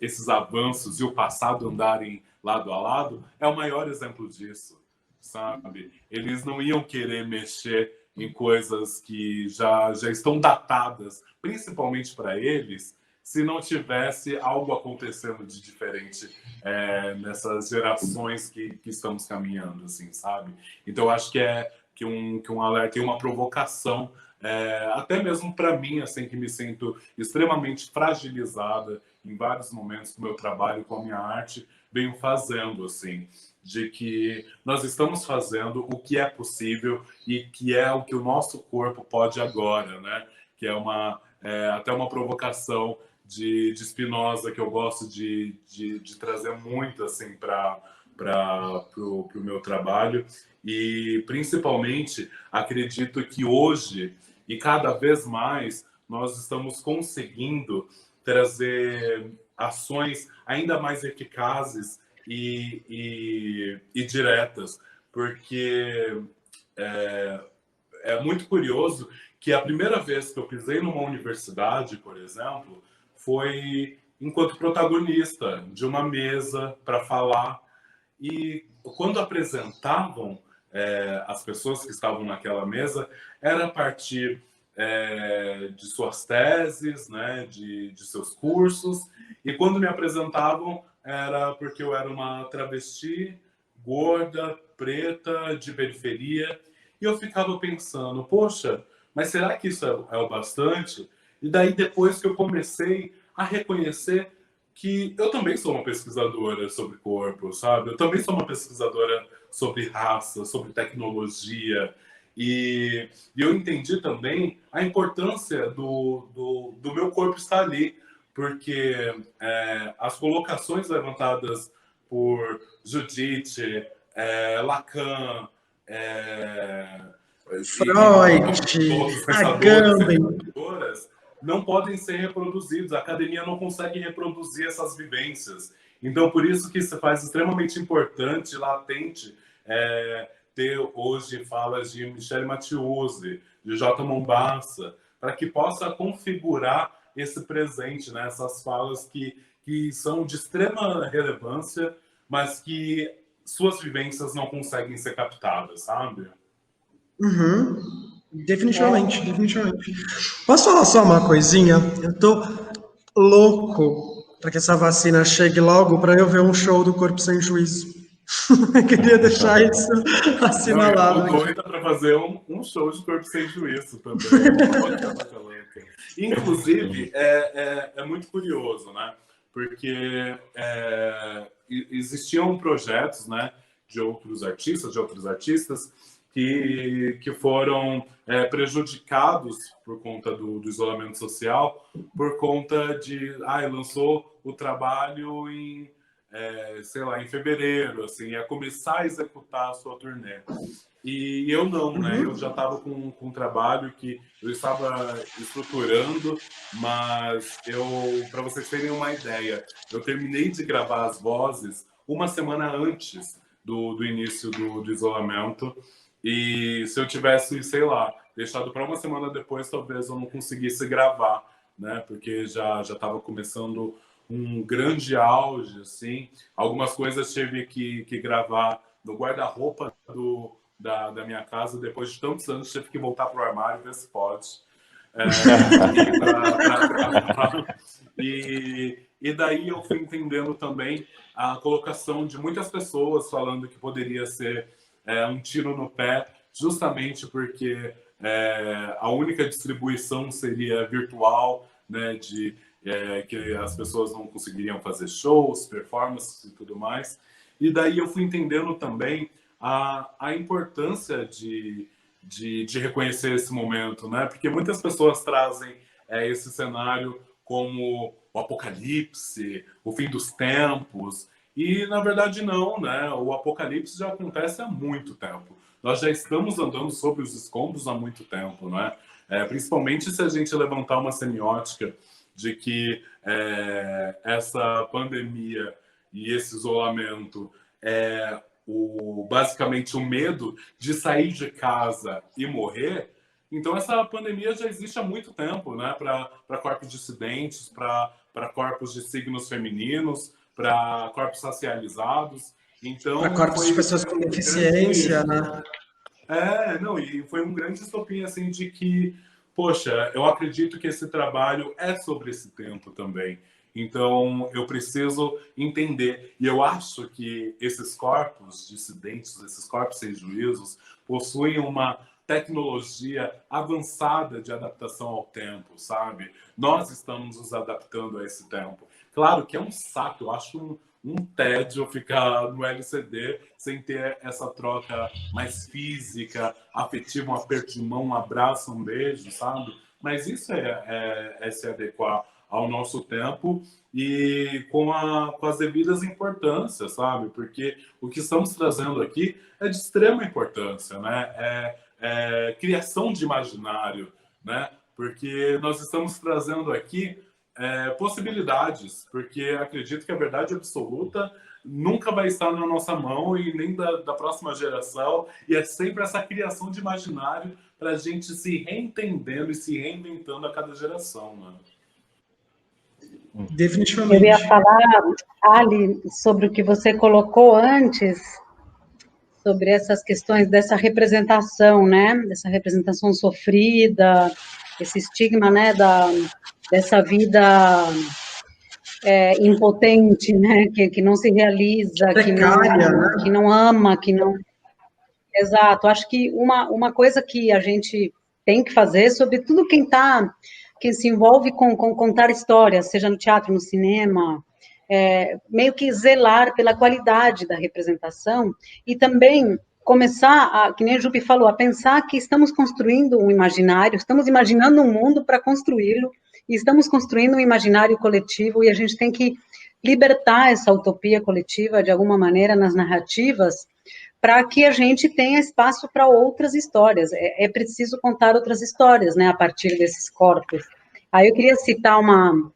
esses avanços e o passado andarem lado a lado, é o maior exemplo disso, sabe? Eles não iam querer mexer em coisas que já estão datadas, principalmente para eles, se não tivesse algo acontecendo de diferente nessas gerações que estamos caminhando, assim, sabe? Então, eu acho que um alerta e uma provocação, até mesmo para mim, assim, que me sinto extremamente fragilizada em vários momentos do meu trabalho com a minha arte, venho fazendo, assim, de que nós estamos fazendo o que é possível e que é o que o nosso corpo pode agora, né? Que é até uma provocação de Spinoza, que eu gosto de trazer muito assim, para o meu trabalho. E, principalmente, acredito que hoje, e cada vez mais, nós estamos conseguindo trazer ações ainda mais eficazes e diretas, porque é muito curioso que a primeira vez que eu pisei numa universidade, por exemplo, foi enquanto protagonista de uma mesa para falar. E quando apresentavam as pessoas que estavam naquela mesa, era a partir de suas teses, né, de seus cursos. E quando me apresentavam, era porque eu era uma travesti, gorda, preta, de periferia. E eu ficava pensando, poxa, mas será que isso é o bastante? E daí, depois que eu comecei a reconhecer que eu também sou uma pesquisadora sobre corpo, sabe? Eu também sou uma pesquisadora sobre raça, sobre tecnologia. E eu entendi também a importância do meu corpo estar ali, porque as colocações levantadas por Judith, Lacan, Freud, Agamben, não podem ser reproduzidos. A academia não consegue reproduzir essas vivências. Então, por isso que se faz extremamente importante, latente, ter hoje falas de Michele Mattiusi, de J. Mombassa, para que possa configurar esse presente, né? Essas falas que são de extrema relevância, mas que suas vivências não conseguem ser captadas, sabe? Uhum. Definitivamente. Posso falar só uma coisinha? Eu tô louco para que essa vacina chegue logo para eu ver um show do Corpo Sem Juízo. Queria deixar isso assinalado. Eu tô doida para fazer um show de Corpo Sem Juízo também. Inclusive, é muito curioso, né? Porque existiam projetos, né, de outros artistas, que foram prejudicados por conta do isolamento social, por conta de... lançou o trabalho em sei lá, em fevereiro, assim, ia começar a executar a sua turnê. E eu não, né? Eu já estava com um trabalho que eu estava estruturando, mas para vocês terem uma ideia, eu terminei de gravar as vozes uma semana antes do início do isolamento. E se eu tivesse, sei lá, deixado para uma semana depois, talvez eu não conseguisse gravar, né? Porque já estava começando um grande auge, assim. Algumas coisas tive que gravar no guarda-roupa da minha casa. Depois de tantos anos, tive que voltar para o armário, ver se pode. E daí eu fui entendendo também a colocação de muitas pessoas falando que poderia ser um tiro no pé, justamente porque a única distribuição seria virtual, né, que as pessoas não conseguiriam fazer shows, performances e tudo mais. E daí eu fui entendendo também a importância de reconhecer esse momento, né? Porque muitas pessoas trazem esse cenário como o apocalipse, o fim dos tempos, e na verdade não, né? O apocalipse já acontece há muito tempo. Nós já estamos andando sobre os escombros há muito tempo, né? Principalmente se a gente levantar uma semiótica de que essa pandemia e esse isolamento basicamente o medo de sair de casa e morrer. Então essa pandemia já existe há muito tempo, né? Para corpos dissidentes, para corpos de signos femininos, para corpos racializados. Então, para corpos de pessoas com deficiência, né? Não, e foi um grande estopim, assim, de que, poxa, eu acredito que esse trabalho é sobre esse tempo também. Então, eu preciso entender. E eu acho que esses corpos dissidentes, esses corpos sem juízos, possuem uma tecnologia avançada de adaptação ao tempo, sabe? Nós estamos nos adaptando a esse tempo. Claro que é um saco, eu acho um tédio ficar no LCD sem ter essa troca mais física, afetiva, um aperto de mão, um abraço, um beijo, sabe? Mas isso é se adequar ao nosso tempo e com as devidas importâncias, sabe? Porque o que estamos trazendo aqui é de extrema importância, né? Criação de imaginário, né? Porque nós estamos trazendo aqui possibilidades, porque acredito que a verdade absoluta nunca vai estar na nossa mão e nem da próxima geração, e é sempre essa criação de imaginário para a gente se reentendendo e se reinventando a cada geração, né? Definitivamente. Eu ia falar, Ali, sobre o que você colocou antes, sobre essas questões dessa representação, né? Dessa representação sofrida, esse estigma, né? Dessa vida impotente, né? Que não se realiza, que não ama, que não... Exato. Acho que uma coisa que a gente tem que fazer, sobretudo quem se envolve com contar histórias, seja no teatro, no cinema, meio que zelar pela qualidade da representação e também começar, que nem a Jupi falou, a pensar que estamos construindo um imaginário, estamos imaginando um mundo para construí-lo, e estamos construindo um imaginário coletivo, e a gente tem que libertar essa utopia coletiva, de alguma maneira, nas narrativas, para que a gente tenha espaço para outras histórias. É preciso contar outras histórias, né, a partir desses corpos. Aí eu queria citar uma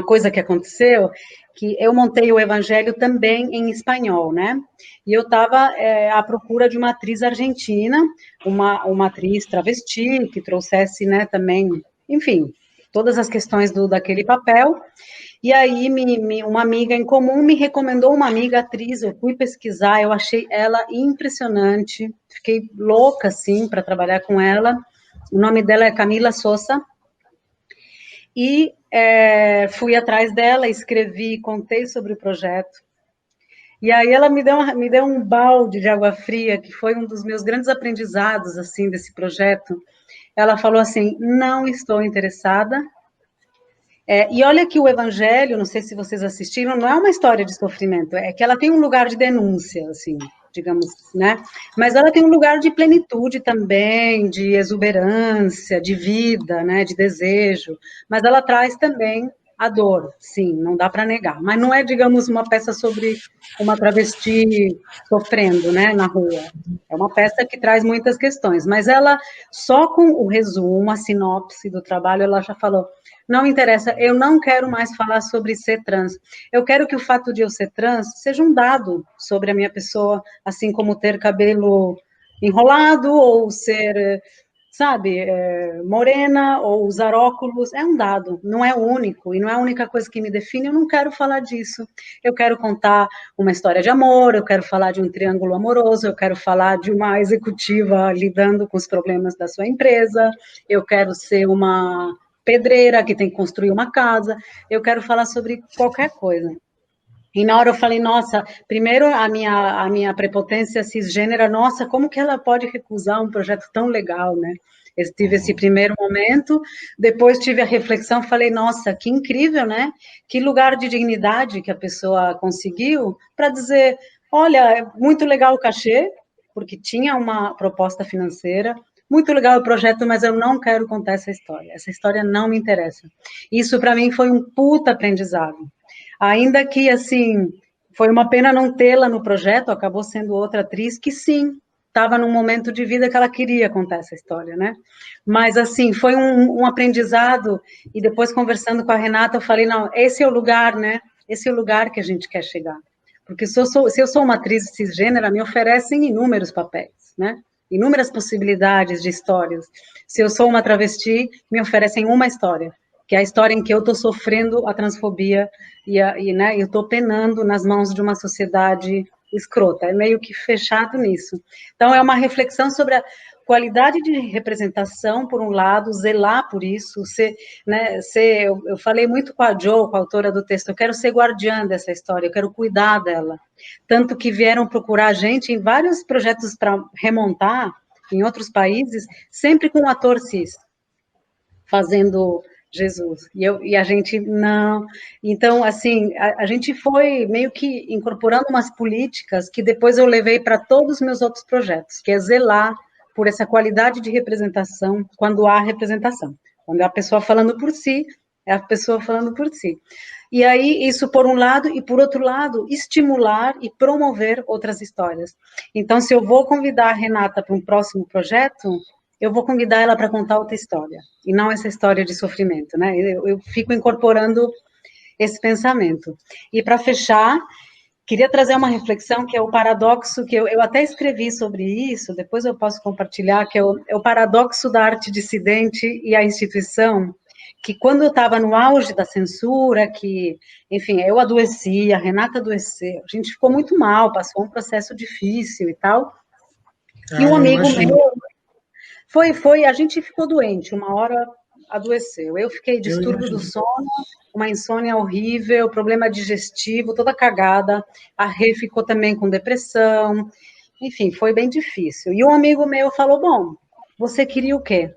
coisa que aconteceu, que eu montei o Evangelho também em espanhol, né? E eu estava à procura de uma atriz argentina, uma atriz travesti, que trouxesse, né, também, enfim, todas as questões daquele papel. E aí, uma amiga em comum me recomendou uma amiga atriz, eu fui pesquisar, eu achei ela impressionante, fiquei louca, assim, para trabalhar com ela. O nome dela é Camila Sosa. E fui atrás dela, escrevi, contei sobre o projeto. E aí ela me deu um balde de água fria, que foi um dos meus grandes aprendizados, assim, desse projeto. Ela falou assim, não estou interessada. E olha que o Evangelho, não sei se vocês assistiram, não é uma história de sofrimento, é que ela tem um lugar de denúncia, assim, digamos, né? Mas ela tem um lugar de plenitude também, de exuberância, de vida, né? De desejo. Mas ela traz também a dor, sim, não dá para negar. Mas não é, digamos, uma peça sobre uma travesti sofrendo, né, na rua. É uma peça que traz muitas questões, mas ela, só com o resumo, a sinopse do trabalho, ela já falou, não interessa, eu não quero mais falar sobre ser trans. Eu quero que o fato de eu ser trans seja um dado sobre a minha pessoa, assim como ter cabelo enrolado, ou ser, sabe, morena, ou usar óculos, é um dado, não é único, e não é a única coisa que me define, eu não quero falar disso. Eu quero contar uma história de amor, eu quero falar de um triângulo amoroso, eu quero falar de uma executiva lidando com os problemas da sua empresa, eu quero ser uma pedreira que tem que construir uma casa, eu quero falar sobre qualquer coisa. E na hora eu falei, nossa, primeiro a minha prepotência cisgênera, nossa, como que ela pode recusar um projeto tão legal, né? Eu tive esse primeiro momento, depois tive a reflexão, falei, nossa, que incrível, né? Que lugar de dignidade que a pessoa conseguiu para dizer, olha, é muito legal o cachê, porque tinha uma proposta financeira, muito legal o projeto, mas eu não quero contar essa história não me interessa. Isso para mim foi um puta aprendizado. Ainda que, assim, foi uma pena não tê-la no projeto, acabou sendo outra atriz que, sim, estava num momento de vida que ela queria contar essa história, né? Mas, assim, foi um aprendizado, e depois, conversando com a Renata, eu falei, não, esse é o lugar, né? Esse é o lugar que a gente quer chegar. Porque se eu sou uma atriz cisgênera, me oferecem inúmeros papéis, né? Inúmeras possibilidades de histórias. Se eu sou uma travesti, me oferecem uma história, que é a história em que eu estou sofrendo a transfobia né, eu estou penando nas mãos de uma sociedade escrota. É meio que fechado nisso. Então, é uma reflexão sobre a qualidade de representação, por um lado, zelar por isso, eu falei muito com a Jo, com a autora do texto, eu quero ser guardiã dessa história, eu quero cuidar dela. Tanto que vieram procurar a gente em vários projetos para remontar, em outros países, sempre com um ator cis, fazendo Jesus, e a gente não, então, assim, a gente foi meio que incorporando umas políticas que depois eu levei para todos os meus outros projetos, que é zelar por essa qualidade de representação, quando há representação, quando é a pessoa falando por si, é a pessoa falando por si. E aí, isso por um lado, e por outro lado, estimular e promover outras histórias. Então, se eu vou convidar a Renata para um próximo projeto, eu vou convidar ela para contar outra história, e não essa história de sofrimento, né? Eu fico incorporando esse pensamento. E para fechar, queria trazer uma reflexão que é o paradoxo, que eu até escrevi sobre isso, depois eu posso compartilhar, que é o paradoxo da arte dissidente e a instituição, que quando eu estava no auge da censura, que, enfim, eu adoeci, a Renata adoeceu, a gente ficou muito mal, passou um processo difícil e tal, e um amigo meu... a gente ficou doente, uma hora adoeceu. Eu fiquei distúrbio do sono, uma insônia horrível, problema digestivo, toda cagada. A Rê ficou também com depressão. Enfim, foi bem difícil. E um amigo meu falou, bom, você queria o quê?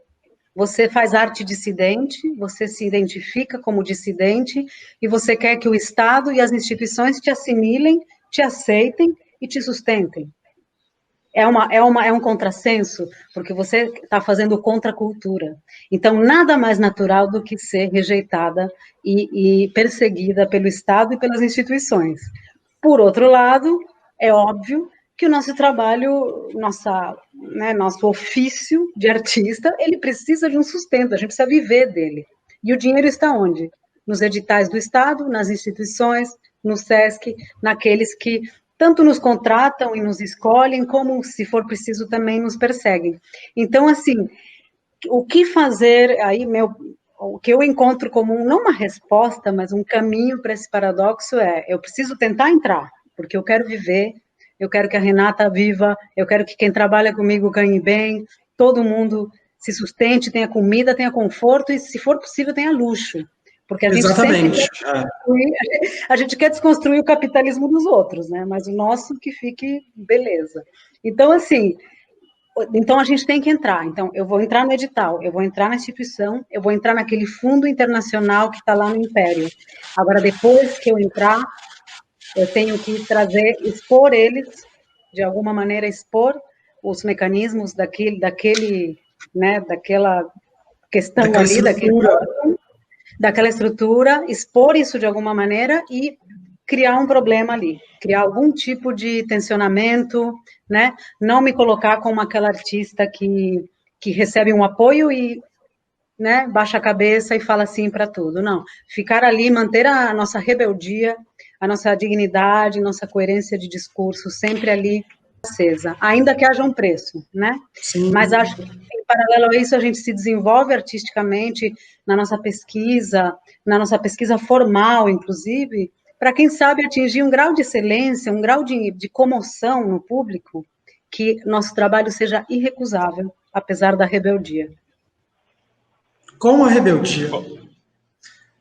Você faz arte dissidente, você se identifica como dissidente e você quer que o Estado e as instituições te assimilem, te aceitem e te sustentem. É um contrassenso, porque você está fazendo contra a cultura. Então, nada mais natural do que ser rejeitada e perseguida pelo Estado e pelas instituições. Por outro lado, é óbvio que o nosso trabalho, nosso ofício de artista, ele precisa de um sustento, a gente precisa viver dele. E o dinheiro está onde? Nos editais do Estado, nas instituições, no SESC, naqueles que tanto nos contratam e nos escolhem, como, se for preciso, também nos perseguem. Então, assim, o que fazer, aí, o que eu encontro como, não uma resposta, mas um caminho para esse paradoxo eu preciso tentar entrar, porque eu quero viver, eu quero que a Renata viva, eu quero que quem trabalha comigo ganhe bem, todo mundo se sustente, tenha comida, tenha conforto, e, se for possível, tenha luxo. Porque a gente quer desconstruir o capitalismo dos outros, né? Mas o nosso que fique beleza. Então, assim, a gente tem que entrar. Então, eu vou entrar no edital, eu vou entrar na instituição, eu vou entrar naquele fundo internacional que está lá no Império. Agora, depois que eu entrar, eu tenho que expor eles, de alguma maneira, expor os mecanismos daquela questão ali, daquela estrutura, expor isso de alguma maneira e criar um problema ali, criar algum tipo de tensionamento, né? Não me colocar como aquela artista que recebe um apoio e, né, baixa a cabeça e fala sim para tudo. Não, ficar ali, manter a nossa rebeldia, a nossa dignidade, nossa coerência de discurso sempre ali acesa, ainda que haja um preço, né? Sim. Mas acho que, em paralelo a isso, a gente se desenvolve artisticamente na nossa pesquisa formal, inclusive, para, quem sabe, atingir um grau de excelência, um grau de comoção no público, que nosso trabalho seja irrecusável, apesar da rebeldia. Com a rebeldia.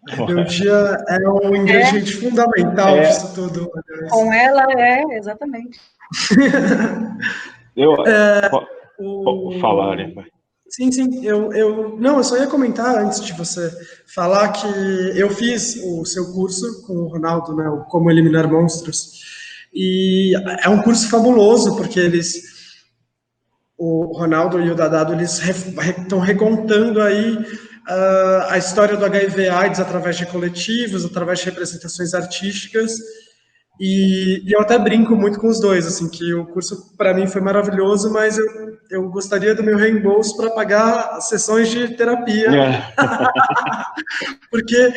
A rebeldia é um ingrediente fundamental disso tudo. Com ela exatamente. Falar, né? Sim. Eu só ia comentar, antes de você falar, que eu fiz o seu curso com o Ronaldo, né, o Como Eliminar Monstros, e é um curso fabuloso, porque o Ronaldo e o Dadado, eles estão recontando aí a história do HIV/AIDS através de coletivos, através de representações artísticas, e eu até brinco muito com os dois, assim, que o curso para mim foi maravilhoso, mas eu gostaria do meu reembolso para pagar sessões de terapia, porque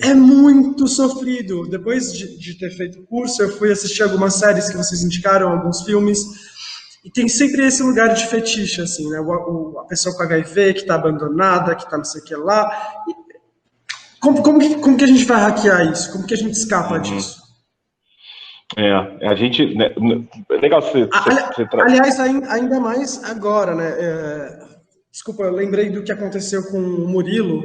é muito sofrido. Depois de ter feito o curso, eu fui assistir algumas séries que vocês indicaram, alguns filmes, e tem sempre esse lugar de fetiche, assim, né? A pessoa com HIV que está abandonada, que está não sei o que lá. Como que a gente vai hackear isso? Como que a gente escapa disso? A gente... Né, legal você aliás, ainda mais agora, né? Desculpa, eu lembrei do que aconteceu com o Murilo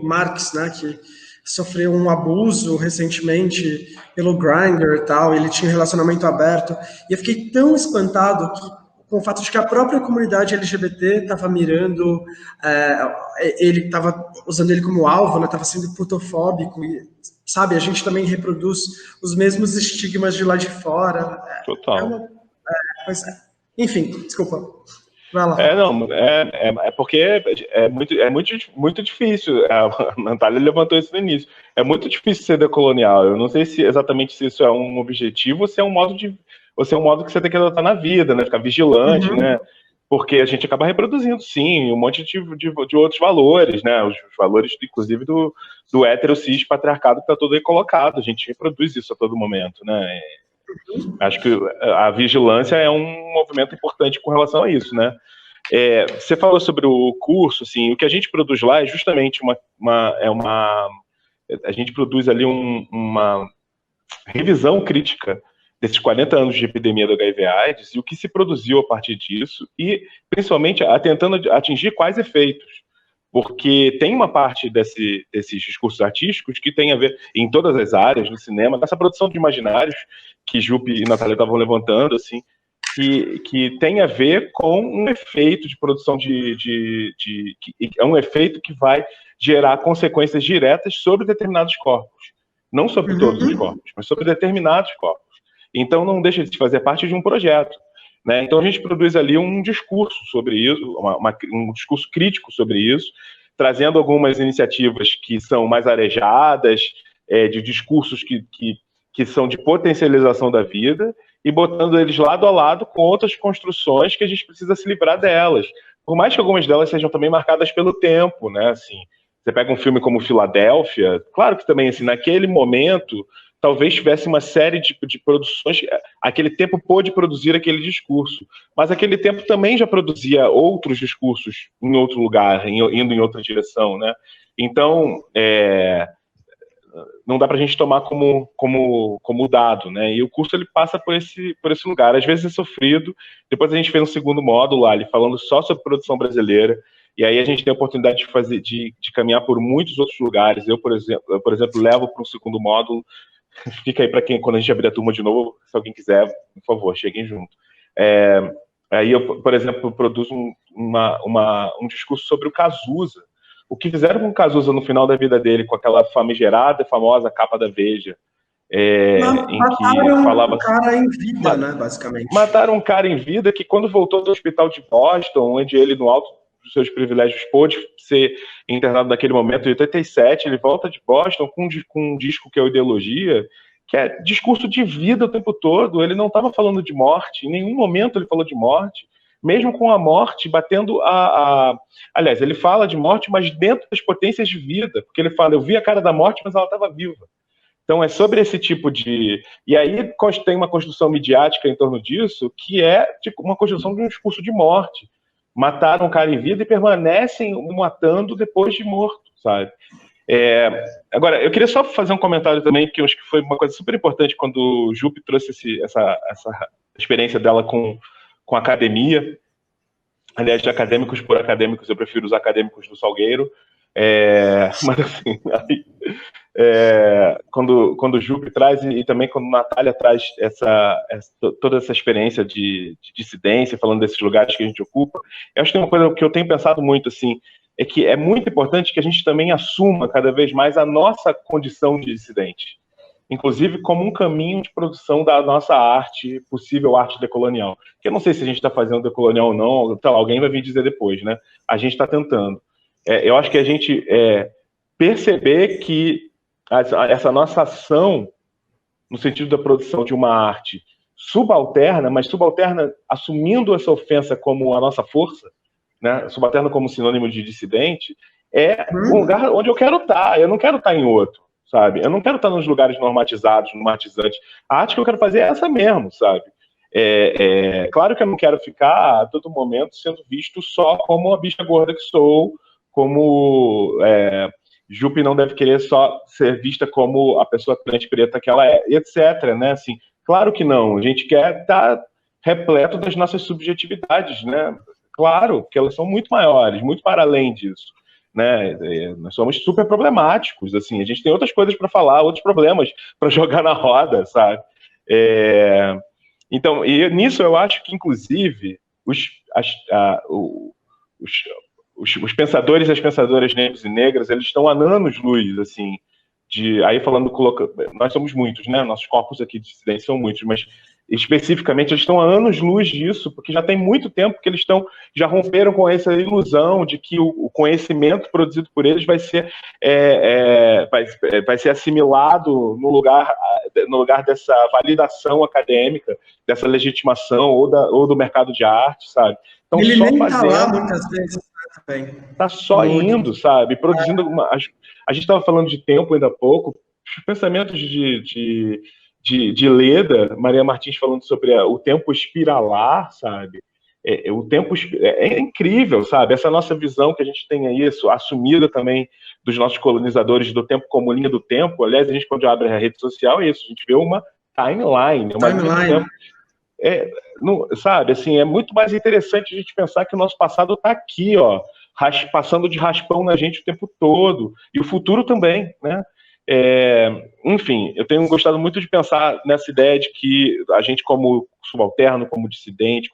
Marques, né? Que sofreu um abuso recentemente pelo Grindr e tal, ele tinha um relacionamento aberto, e eu fiquei tão espantado com o fato de que a própria comunidade LGBT estava mirando, ele estava usando ele como alvo, estava sendo putofóbico, e, sabe, a gente também reproduz os mesmos estigmas de lá de fora. Total. Enfim, desculpa. Vai lá. Porque é muito difícil. A Natália levantou isso no início. É muito difícil ser decolonial. Eu não sei exatamente se isso é um objetivo ou se é um modo que você tem que adotar na vida, né? Ficar vigilante, né? Porque a gente acaba reproduzindo, sim, um monte de outros valores, né? Os valores, inclusive, do hétero cis patriarcado que está todo aí colocado. A gente reproduz isso a todo momento, né? Acho que a vigilância é um movimento importante com relação a isso, né? Você falou sobre o curso, assim, o que a gente produz lá é justamente a gente produz ali uma revisão crítica desses 40 anos de epidemia do HIV/AIDS e o que se produziu a partir disso e, principalmente, tentando atingir quais efeitos. Porque tem uma parte desses discursos artísticos que tem a ver, em todas as áreas, no cinema, nessa produção de imaginários que Jupe e Natália estavam levantando, assim, que tem a ver com um efeito de produção é um efeito que vai gerar consequências diretas sobre determinados corpos. Não sobre todos os corpos, mas sobre determinados corpos. Então não deixa de fazer parte de um projeto, né? Então a gente produz ali um discurso sobre isso, um discurso crítico sobre isso, trazendo algumas iniciativas que são mais arejadas, de discursos que são de potencialização da vida, e botando eles lado a lado com outras construções que a gente precisa se livrar delas. Por mais que algumas delas sejam também marcadas pelo tempo, né? Assim, você pega um filme como Filadélfia, claro que também, assim, naquele momento, talvez tivesse uma série de produções, aquele tempo pôde produzir aquele discurso, mas aquele tempo também já produzia outros discursos em outro lugar, indo em outra direção, né? Então, não dá para a gente tomar como dado, né? E o curso ele passa por esse lugar. Às vezes é sofrido. Depois a gente fez um segundo módulo ali falando só sobre produção brasileira. E aí a gente tem a oportunidade de caminhar por muitos outros lugares. Eu, por exemplo, levo para um segundo módulo. Fica aí para quando a gente abrir a turma de novo, se alguém quiser, por favor, cheguem junto. Aí eu, por exemplo, produzo um discurso sobre o Cazuza. O que fizeram com o Cazuza no final da vida dele, com aquela famigerada e famosa capa da Veja, em que falava... um cara em vida, né, basicamente. Mataram um cara em vida que, quando voltou do hospital de Boston, onde ele, no alto dos seus privilégios, pôde ser internado naquele momento. Em 87, ele volta de Boston com um disco que é o Ideologia, que é discurso de vida o tempo todo. Ele não estava falando de morte, em nenhum momento ele falou de morte, mesmo com a morte batendo Aliás, ele fala de morte, mas dentro das potências de vida, porque ele fala, eu vi a cara da morte, mas ela estava viva. Então é sobre esse tipo de... E aí tem uma construção midiática em torno disso, que é tipo, uma construção de um discurso de morte. Mataram um cara em vida e permanecem matando depois de morto, sabe? Agora, eu queria só fazer um comentário também, que eu acho que foi uma coisa super importante quando o Jupe trouxe essa experiência dela com a academia. Aliás, de acadêmicos por acadêmicos, eu prefiro os acadêmicos do Salgueiro. Mas assim, quando o Jupe traz, e também quando a Natália traz toda essa experiência de dissidência, falando desses lugares que a gente ocupa, eu acho que tem uma coisa que eu tenho pensado muito, assim, é que é muito importante que a gente também assuma cada vez mais a nossa condição de dissidente, inclusive como um caminho de produção da nossa arte, possível arte decolonial. Que eu não sei se a gente está fazendo decolonial ou não, então, alguém vai vir dizer depois, né? A gente está tentando. Eu acho que a gente perceber que essa nossa ação, no sentido da produção de uma arte subalterna, mas subalterna assumindo essa ofensa como a nossa força, né? Subalterno como sinônimo de dissidente, é um lugar onde eu quero estar. Eu não quero estar em outro, sabe? Eu não quero estar nos lugares normatizados, normatizantes. A arte que eu quero fazer é essa mesmo, sabe? Claro que eu não quero ficar a todo momento sendo visto só como a bicha gorda que sou, como Jupe não deve querer só ser vista como a pessoa trans preta que ela é, etc, né? Assim, claro que não. A gente quer estar repleto das nossas subjetividades, né? Claro, que elas são muito maiores, muito para além disso, né? Nós somos super problemáticos, assim, a gente tem outras coisas para falar, outros problemas para jogar na roda, sabe? Então, e nisso eu acho que, inclusive, os pensadores e as pensadoras negros e negras, eles estão a anos-luz, assim, aí falando, nós somos muitos, né? Nossos corpos aqui de dissidência são muitos, mas especificamente eles estão a anos-luz disso, porque já tem muito tempo que eles já romperam com essa ilusão de que o conhecimento produzido por eles vai ser assimilado no lugar dessa validação acadêmica, dessa legitimação ou do mercado de arte, sabe? Então, ele só nem fazendo, tá lá muitas vezes, né, também. Tá só indo, sabe? Produzindo a gente estava falando de tempo ainda há pouco, os pensamentos de Leda, Maria Martins falando sobre o tempo espiralar, sabe? O tempo é incrível, sabe? Essa nossa visão que a gente tem aí, isso, assumida também dos nossos colonizadores do tempo como linha do tempo. Aliás, a gente, quando abre a rede social, é isso, a gente vê uma timeline, uma linha do tempo. Sabe, assim, é muito mais interessante a gente pensar que o nosso passado está aqui, ó, passando de raspão na gente o tempo todo, e o futuro também, né? Enfim, eu tenho gostado muito de pensar nessa ideia de que a gente, como subalterno, como dissidente,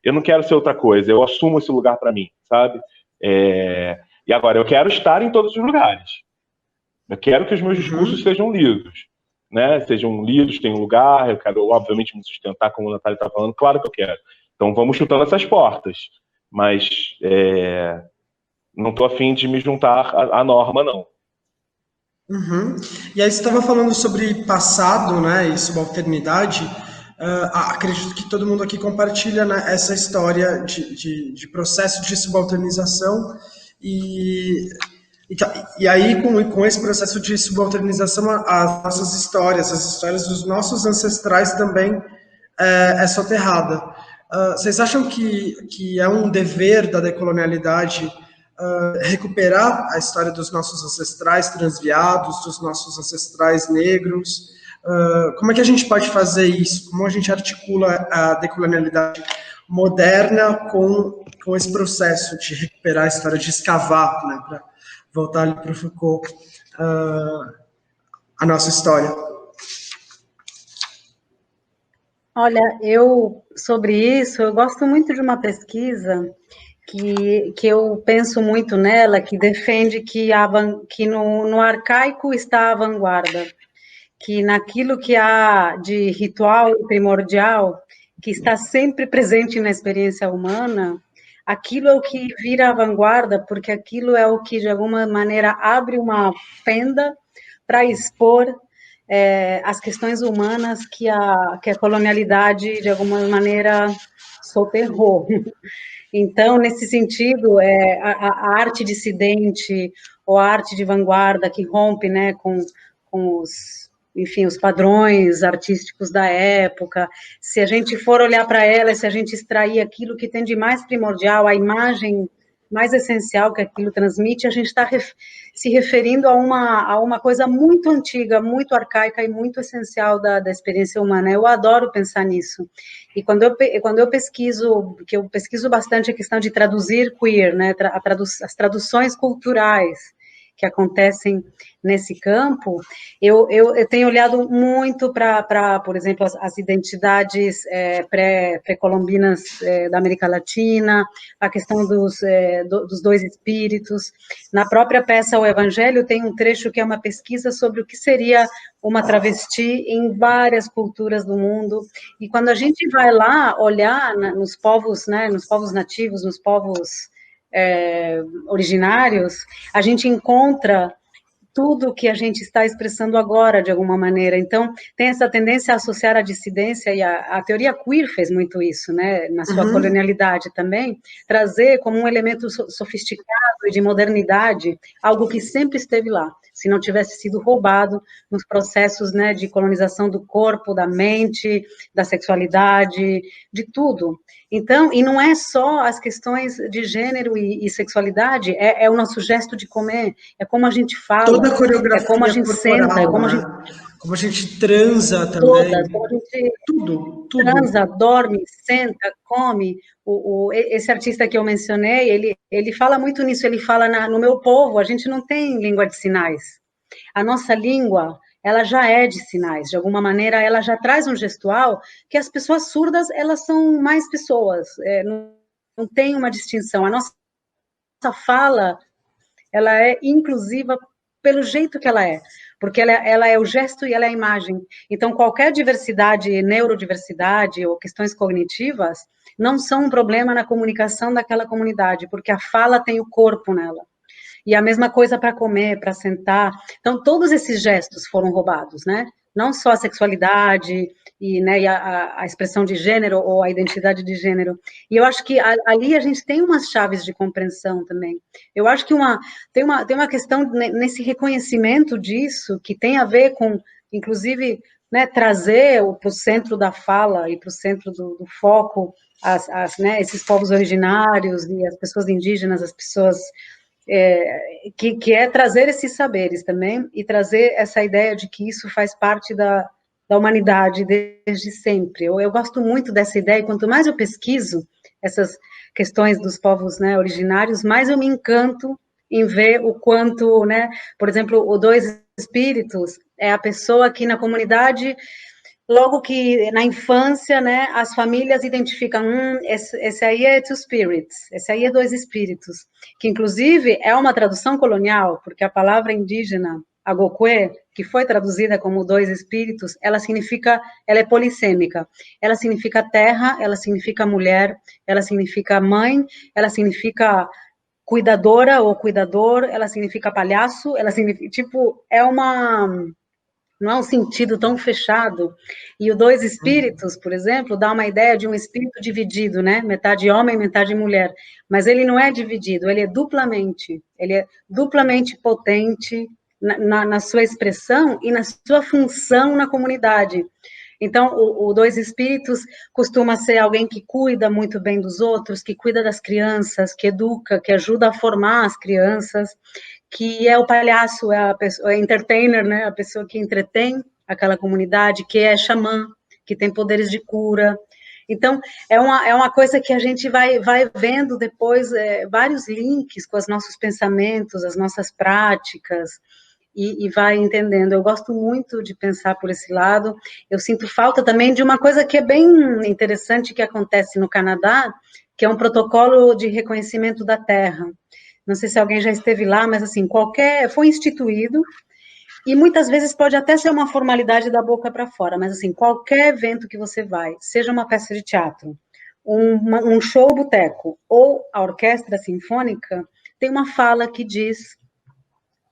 eu não quero ser outra coisa, eu assumo esse lugar para mim, sabe? E agora, eu quero estar em todos os lugares. Eu quero que os meus discursos sejam lidos, né? Sejam lidos, tenham lugar, eu quero, obviamente, me sustentar, como a Natália está falando, claro que eu quero. Então, vamos chutando essas portas, mas não estou afim de me juntar à norma, não. E aí você estava falando sobre passado, né, e subalternidade. Acredito que todo mundo aqui compartilha, né, essa história de processo de subalternização e aí com esse processo de subalternização as nossas histórias, as histórias dos nossos ancestrais também é soterrada. Vocês acham que é um dever da decolonialidade recuperar a história dos nossos ancestrais transviados, dos nossos ancestrais negros? Como é que a gente pode fazer isso? Como a gente articula a decolonialidade moderna com esse processo de recuperar a história, de escavar, né, para voltar ali para o Foucault, a nossa história? Olha, sobre isso, eu gosto muito de uma pesquisa que eu penso muito nela, que defende que no arcaico está a vanguarda, que naquilo que há de ritual e primordial, que está sempre presente na experiência humana, aquilo é o que vira a vanguarda, porque aquilo é o que, de alguma maneira, abre uma fenda para expor as questões humanas que a colonialidade, de alguma maneira, soterrou. Então, nesse sentido, a arte dissidente, ou a arte de vanguarda que rompe, né, com os padrões artísticos da época, se a gente for olhar para ela, se a gente extrair aquilo que tem de mais primordial, a imagem mais essencial que aquilo transmite, a gente está se referindo a uma coisa muito antiga, muito arcaica e muito essencial da experiência humana. Eu adoro pensar nisso. E quando eu pesquiso, que eu pesquiso bastante a questão de traduzir queer, né, as traduções culturais que acontecem nesse campo, eu tenho olhado muito para, por exemplo, as identidades pré-colombinas da América Latina, a questão dos dois espíritos. Na própria peça O Evangelho tem um trecho que é uma pesquisa sobre o que seria uma travesti em várias culturas do mundo, e quando a gente vai lá olhar nos povos, né, nos povos nativos, nos povos originários, a gente encontra tudo que a gente está expressando agora, de alguma maneira. Então, tem essa tendência a associar a dissidência, e a teoria queer fez muito isso, né, na sua colonialidade também, trazer como um elemento sofisticado e de modernidade, algo que sempre esteve lá, se não tivesse sido roubado nos processos, né, de colonização do corpo, da mente, da sexualidade, de tudo. Então, e não é só as questões de gênero e sexualidade, é o nosso gesto de comer, é como a gente fala, toda a coreografia, é como a gente corporal, senta, é como né? a gente... Como a gente transa também. Como a gente tudo. Transa, dorme, senta, come. Esse artista que eu mencionei, ele fala muito nisso, ele fala, no meu povo, a gente não tem língua de sinais. A nossa língua, ela já é de sinais, de alguma maneira, ela já traz um gestual que as pessoas surdas, elas são mais pessoas, não tem uma distinção. A nossa fala, ela é inclusiva pelo jeito que ela é, porque ela é o gesto e ela é a imagem. Então, qualquer diversidade, neurodiversidade ou questões cognitivas não são um problema na comunicação daquela comunidade, porque a fala tem o corpo nela. E a mesma coisa para comer, para sentar. Então, todos esses gestos foram roubados, né? Não só a sexualidade e a expressão de gênero ou a identidade de gênero. E eu acho que ali a gente tem umas chaves de compreensão também. Eu acho que tem uma questão nesse reconhecimento disso, que tem a ver com, inclusive, né, trazer para o centro da fala e para o centro do foco esses povos originários e as pessoas indígenas, as pessoas... que é trazer esses saberes também, e trazer essa ideia de que isso faz parte da humanidade desde sempre. Eu gosto muito dessa ideia, e quanto mais eu pesquiso essas questões dos povos, né, originários, mais eu me encanto em ver o quanto, né, por exemplo, o Dois Espíritos é a pessoa que na comunidade... Logo que na infância, né, as famílias identificam, esse aí é two spirits, esse aí é dois espíritos, que inclusive é uma tradução colonial, porque a palavra indígena, agokwe, que foi traduzida como dois espíritos, ela é polissêmica, ela significa terra, ela significa mulher, ela significa mãe, ela significa cuidadora ou cuidador, ela significa palhaço, ela significa, não é um sentido tão fechado, e o Dois Espíritos, por exemplo, dá uma ideia de um espírito dividido, né, metade homem, metade mulher, mas ele não é dividido, ele é duplamente potente na sua expressão e na sua função na comunidade. Então, o Dois Espíritos costuma ser alguém que cuida muito bem dos outros, que cuida das crianças, que educa, que ajuda a formar as crianças, que é o palhaço, é a entertainer, né, a pessoa que entretém aquela comunidade, que é xamã, que tem poderes de cura. Então, é uma coisa que a gente vai vendo depois, vários links com os nossos pensamentos, as nossas práticas, e vai entendendo. Eu gosto muito de pensar por esse lado. Eu sinto falta também de uma coisa que é bem interessante que acontece no Canadá, que é um protocolo de reconhecimento da terra. Não sei se alguém já esteve lá, mas assim, foi instituído, e muitas vezes pode até ser uma formalidade da boca para fora, mas assim, qualquer evento que você vai, seja uma peça de teatro, um show boteco ou a orquestra sinfônica, tem uma fala que diz: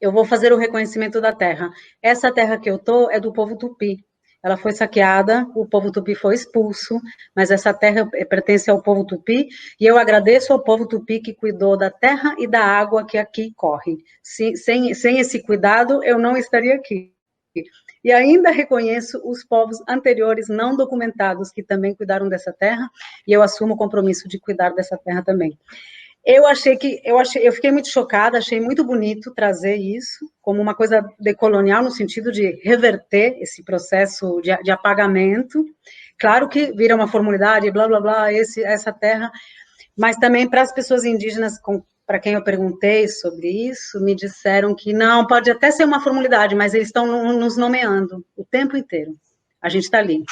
eu vou fazer o reconhecimento da terra. Essa terra que eu tô é do povo tupi. Ela foi saqueada, o povo tupi foi expulso, mas essa terra pertence ao povo tupi, e eu agradeço ao povo tupi que cuidou da terra e da água que aqui corre. Sem esse cuidado, eu não estaria aqui. E ainda reconheço os povos anteriores não documentados que também cuidaram dessa terra, e eu assumo o compromisso de cuidar dessa terra também. Eu fiquei muito chocada, achei muito bonito trazer isso como uma coisa decolonial, no sentido de reverter esse processo de apagamento. Claro que vira uma formalidade, blá, blá, blá, essa terra, mas também para as pessoas indígenas, para quem eu perguntei sobre isso, me disseram que não, pode até ser uma formalidade, mas eles estão nos nomeando o tempo inteiro. A gente está ali.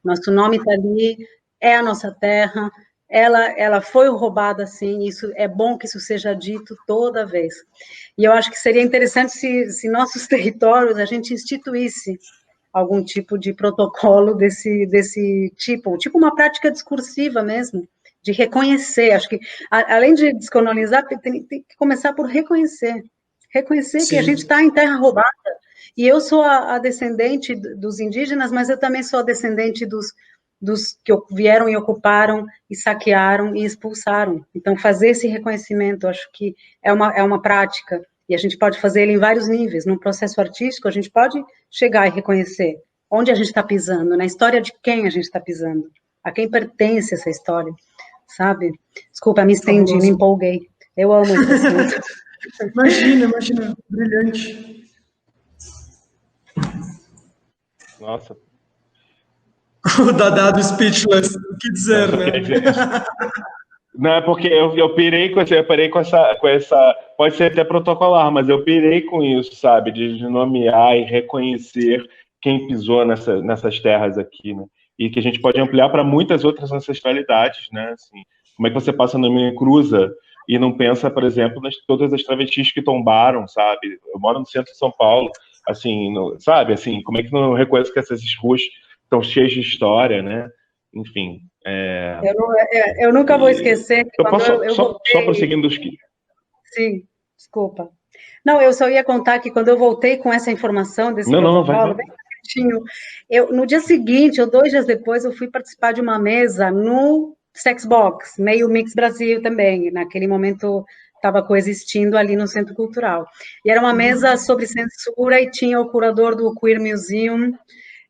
Nosso nome está ali, é a nossa terra. Ela foi roubada, sim, isso é bom que isso seja dito toda vez. E eu acho que seria interessante se nossos territórios, a gente instituísse algum tipo de protocolo desse tipo uma prática discursiva mesmo, de reconhecer. Acho que, além de descolonizar, tem que começar por reconhecer que a gente está em terra roubada. E eu sou a descendente dos indígenas, mas eu também sou a descendente dos que vieram e ocuparam, e saquearam, e expulsaram. Então, fazer esse reconhecimento, acho que é uma prática, e a gente pode fazer ele em vários níveis. Num processo artístico, a gente pode chegar e reconhecer onde a gente está pisando, na história de quem a gente está pisando, a quem pertence essa história, sabe? Desculpa, me estendi, me empolguei. Eu amo esse assunto. Imagina, brilhante. Nossa. O Dadado speechless, o que dizer, né? Não, é porque eu pirei com essa, pode ser até protocolar, mas eu pirei com isso, sabe, de nomear e reconhecer quem pisou nessas terras aqui, né? E que a gente pode ampliar para muitas outras ancestralidades, né? Assim, como é que você passa no meio cruza e não pensa, por exemplo, todas as travestis que tombaram, sabe? Eu moro no centro de São Paulo, assim, sabe, assim, como é que não reconhece que essas ruas estão cheias de história, né? Enfim. Eu nunca vou esquecer que só prosseguindo os que... Sim, desculpa. Não, eu só ia contar que quando eu voltei com essa informação desse protocolo, bem certinho, no dia seguinte, ou 2 dias depois, eu fui participar de uma mesa no Sexbox, meio Mix Brasil também. Naquele momento estava coexistindo ali no Centro Cultural. E era uma mesa sobre censura e tinha o curador do Queer Museum,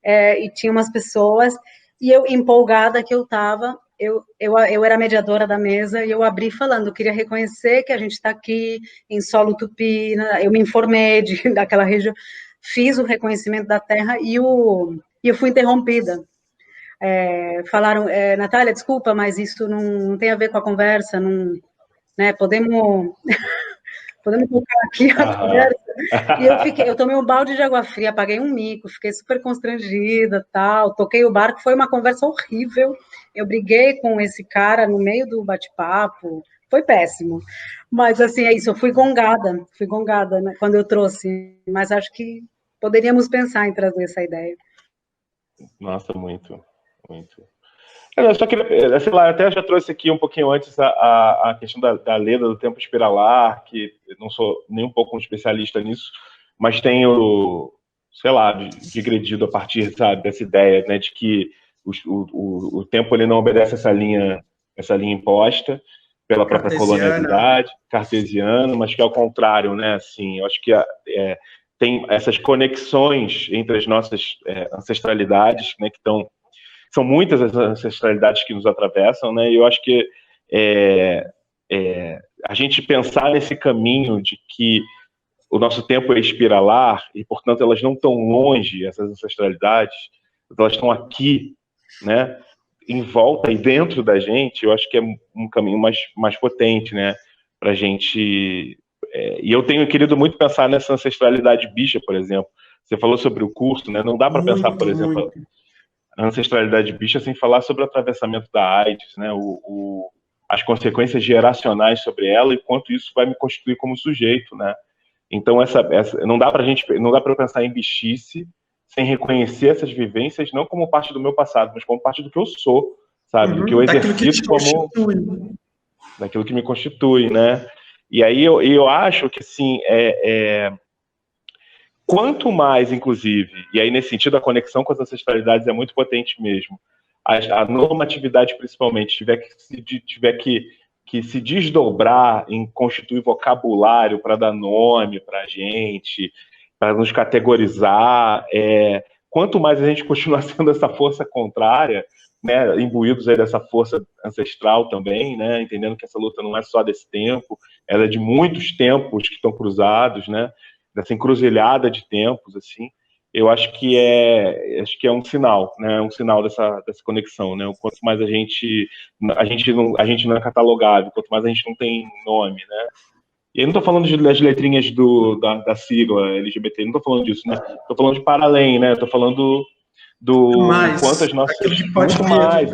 e tinha umas pessoas, e eu, empolgada que eu estava, eu era mediadora da mesa, e eu abri falando, queria reconhecer que a gente está aqui em solo tupi, eu me informei daquela região, fiz o reconhecimento da terra, e eu fui interrompida. Falaram, Natália, desculpa, mas isso não tem a ver com a conversa, não, né, podemos colocar aqui a conversa. E eu tomei um balde de água fria, paguei um mico, fiquei super constrangida, tal, toquei o barco, foi uma conversa horrível, eu briguei com esse cara no meio do bate-papo, foi péssimo, mas assim, é isso, eu fui gongada, né, quando eu trouxe, mas acho que poderíamos pensar em trazer essa ideia. Nossa, muito. Eu só queria, sei lá, até já trouxe aqui um pouquinho antes a questão da leda do tempo espiralar, que eu não sou nem um pouco um especialista nisso, mas tenho, sei lá, digredido a partir, sabe, dessa ideia, né, de que o tempo ele não obedece essa linha imposta pela própria colonialidade, cartesiana, mas que é ao contrário, né, assim, eu acho que tem essas conexões entre as nossas ancestralidades, né, que são muitas as ancestralidades que nos atravessam, né? E eu acho que a gente pensar nesse caminho de que o nosso tempo é espiralar e, portanto, elas não estão longe, essas ancestralidades, elas estão aqui, né? Em volta e dentro da gente, eu acho que é um caminho mais potente, né? Para a gente... e eu tenho querido muito pensar nessa ancestralidade bicha, por exemplo. Você falou sobre o curso, né? Não dá para pensar, por exemplo... a ancestralidade bicha sem falar sobre o atravessamento da AIDS, né? As consequências geracionais sobre ela e quanto isso vai me constituir como sujeito, né? Então não dá para pensar em bichice sem reconhecer essas vivências não como parte do meu passado, mas como parte do que eu sou, sabe? Do que eu daquilo que te exercito como... constitui. Daquilo que me constitui, né? E aí eu acho que, assim, quanto mais, inclusive, e aí nesse sentido a conexão com as ancestralidades é muito potente mesmo, a normatividade principalmente tiver que se desdobrar em constituir vocabulário para dar nome para a gente, para nos categorizar, quanto mais a gente continuar sendo essa força contrária, né, imbuídos aí dessa força ancestral também, né, entendendo que essa luta não é só desse tempo, ela é de muitos tempos que estão cruzados, né, dessa encruzilhada de tempos, assim, eu acho que é um sinal, né, um sinal dessa conexão, né, o quanto mais a gente não é catalogável, quanto mais a gente não tem nome, né. E aí não estou falando das letrinhas da sigla LGBT, não estou falando disso, né, estou falando de para além, né, estou falando do quanto as nossas... Que pode muito vir, mais,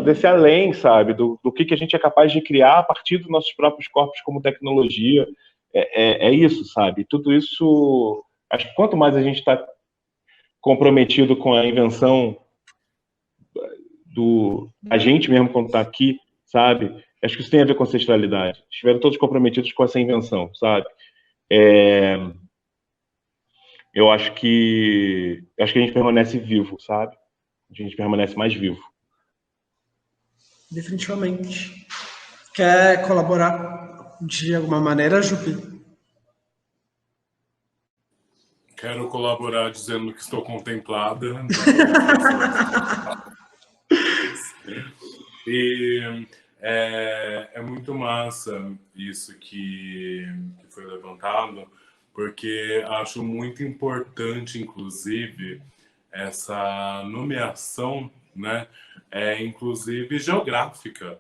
desse além, sabe, do que a gente é capaz de criar a partir dos nossos próprios corpos como tecnologia, é isso, sabe, tudo isso, acho que quanto mais a gente está comprometido com a invenção a gente mesmo quando está aqui, sabe, acho que isso tem a ver com ancestralidade, estiveram todos comprometidos com essa invenção, sabe, eu acho que a gente permanece vivo, sabe? A gente permanece mais vivo. Definitivamente. Quer colaborar de alguma maneira, Jupi? Quero colaborar dizendo que estou contemplada. E é muito massa isso que foi levantado, porque acho muito importante, inclusive, essa nomeação, né, inclusive geográfica,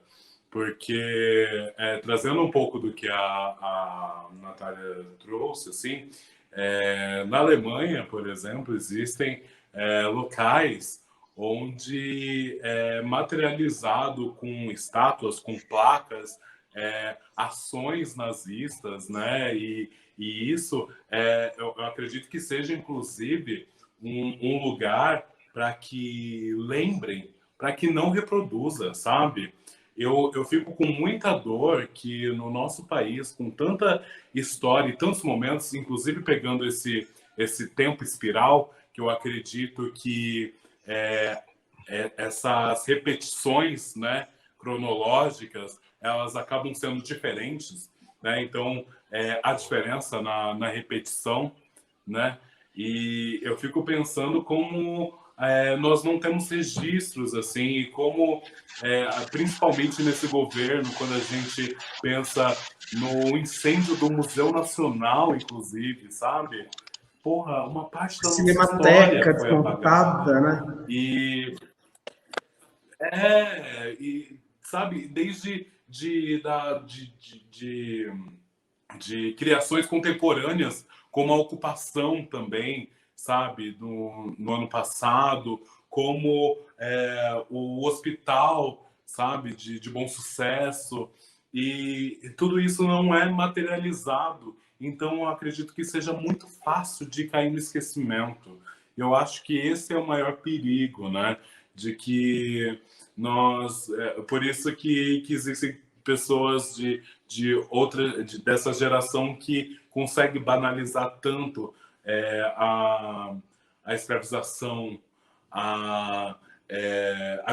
porque trazendo um pouco do que a Natália trouxe, assim, na Alemanha, por exemplo, existem locais onde é materializado com estátuas, com placas, ações nazistas, né, e isso, eu acredito que seja, inclusive, um lugar para que lembrem, para que não reproduza, sabe? Eu fico com muita dor que no nosso país, com tanta história e tantos momentos, inclusive pegando esse tempo espiral, que eu acredito que essas repetições, né, cronológicas, elas acabam sendo diferentes, né? Então, a diferença na repetição, né? E eu fico pensando como nós não temos registros, assim, e como, principalmente nesse governo, quando a gente pensa no incêndio do Museu Nacional, inclusive, sabe? Porra, uma parte da nossa Cinemateca história foi apagada, né? E sabe, desde de criações contemporâneas, como a ocupação também, sabe, no ano passado, como o hospital, sabe, de Bom Sucesso, e tudo isso não é materializado. Então, eu acredito que seja muito fácil de cair no esquecimento. Eu acho que esse é o maior perigo, né? De que nós... por isso que existem pessoas dessa geração que consegue banalizar tanto a escravização, a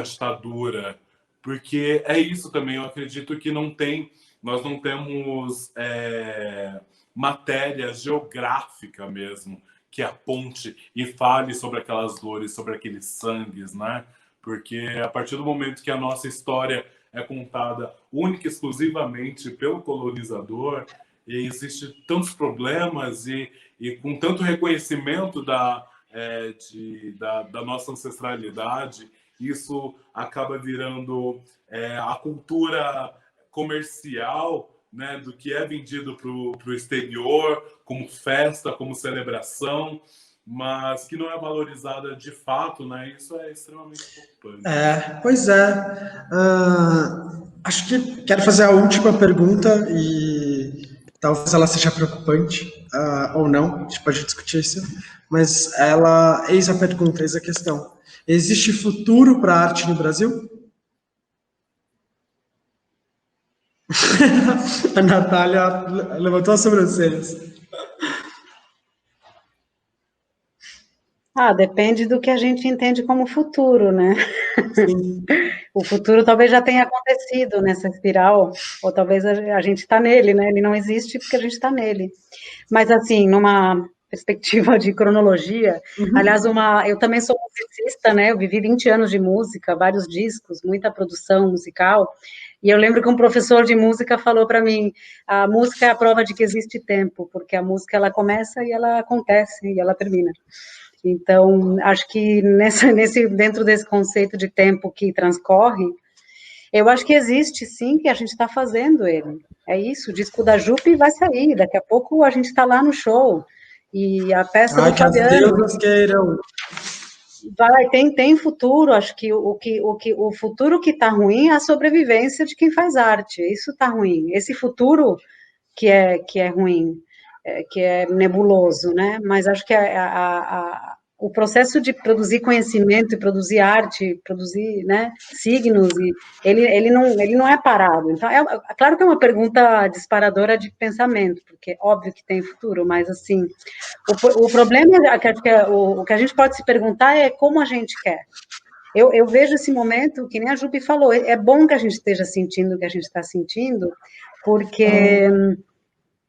ditadura, porque é isso também. Eu acredito que nós não temos matéria geográfica mesmo que aponte e fale sobre aquelas dores, sobre aqueles sangues, né? Porque a partir do momento que a nossa história é contada única e exclusivamente pelo colonizador, e existe tantos problemas e com tanto reconhecimento da nossa ancestralidade, isso acaba virando a cultura comercial, né, do que é vendido para o exterior, como festa, como celebração, mas que não é valorizada de fato, né? Isso é extremamente preocupante. Pois é. Acho que quero fazer a última pergunta e talvez ela seja preocupante ou não, a gente pode discutir isso, mas eis a pergunta, eis a questão. Existe futuro para a arte no Brasil? A Natália levantou as sobrancelhas. Depende do que a gente entende como futuro, né? Sim. O futuro talvez já tenha acontecido nessa espiral, ou talvez a gente está nele, né? Ele não existe porque a gente está nele. Mas, assim, numa perspectiva de cronologia, aliás, eu também sou musicista, né? Eu vivi 20 anos de música, vários discos, muita produção musical, e eu lembro que um professor de música falou para mim, a música é a prova de que existe tempo, porque a música, ela começa e ela acontece, e ela termina. Então, acho que dentro desse conceito de tempo que transcorre, eu acho que existe, sim, que a gente está fazendo ele. É isso, o disco da Jupe vai sair, daqui a pouco a gente está lá no show, e a peça do Fabiano... Que as deusas queiram. Tem futuro, acho que o futuro que está ruim é a sobrevivência de quem faz arte, isso está ruim. Esse futuro que é ruim, que é nebuloso, né? Mas acho que o processo de produzir conhecimento e produzir arte, produzir, né, signos, ele não é parado. Então, claro que é uma pergunta disparadora de pensamento, porque óbvio que tem futuro, mas assim, o problema é que o que a gente pode se perguntar é como a gente quer. Eu vejo esse momento, que nem a Jupi falou, é bom que a gente esteja sentindo o que a gente está sentindo, porque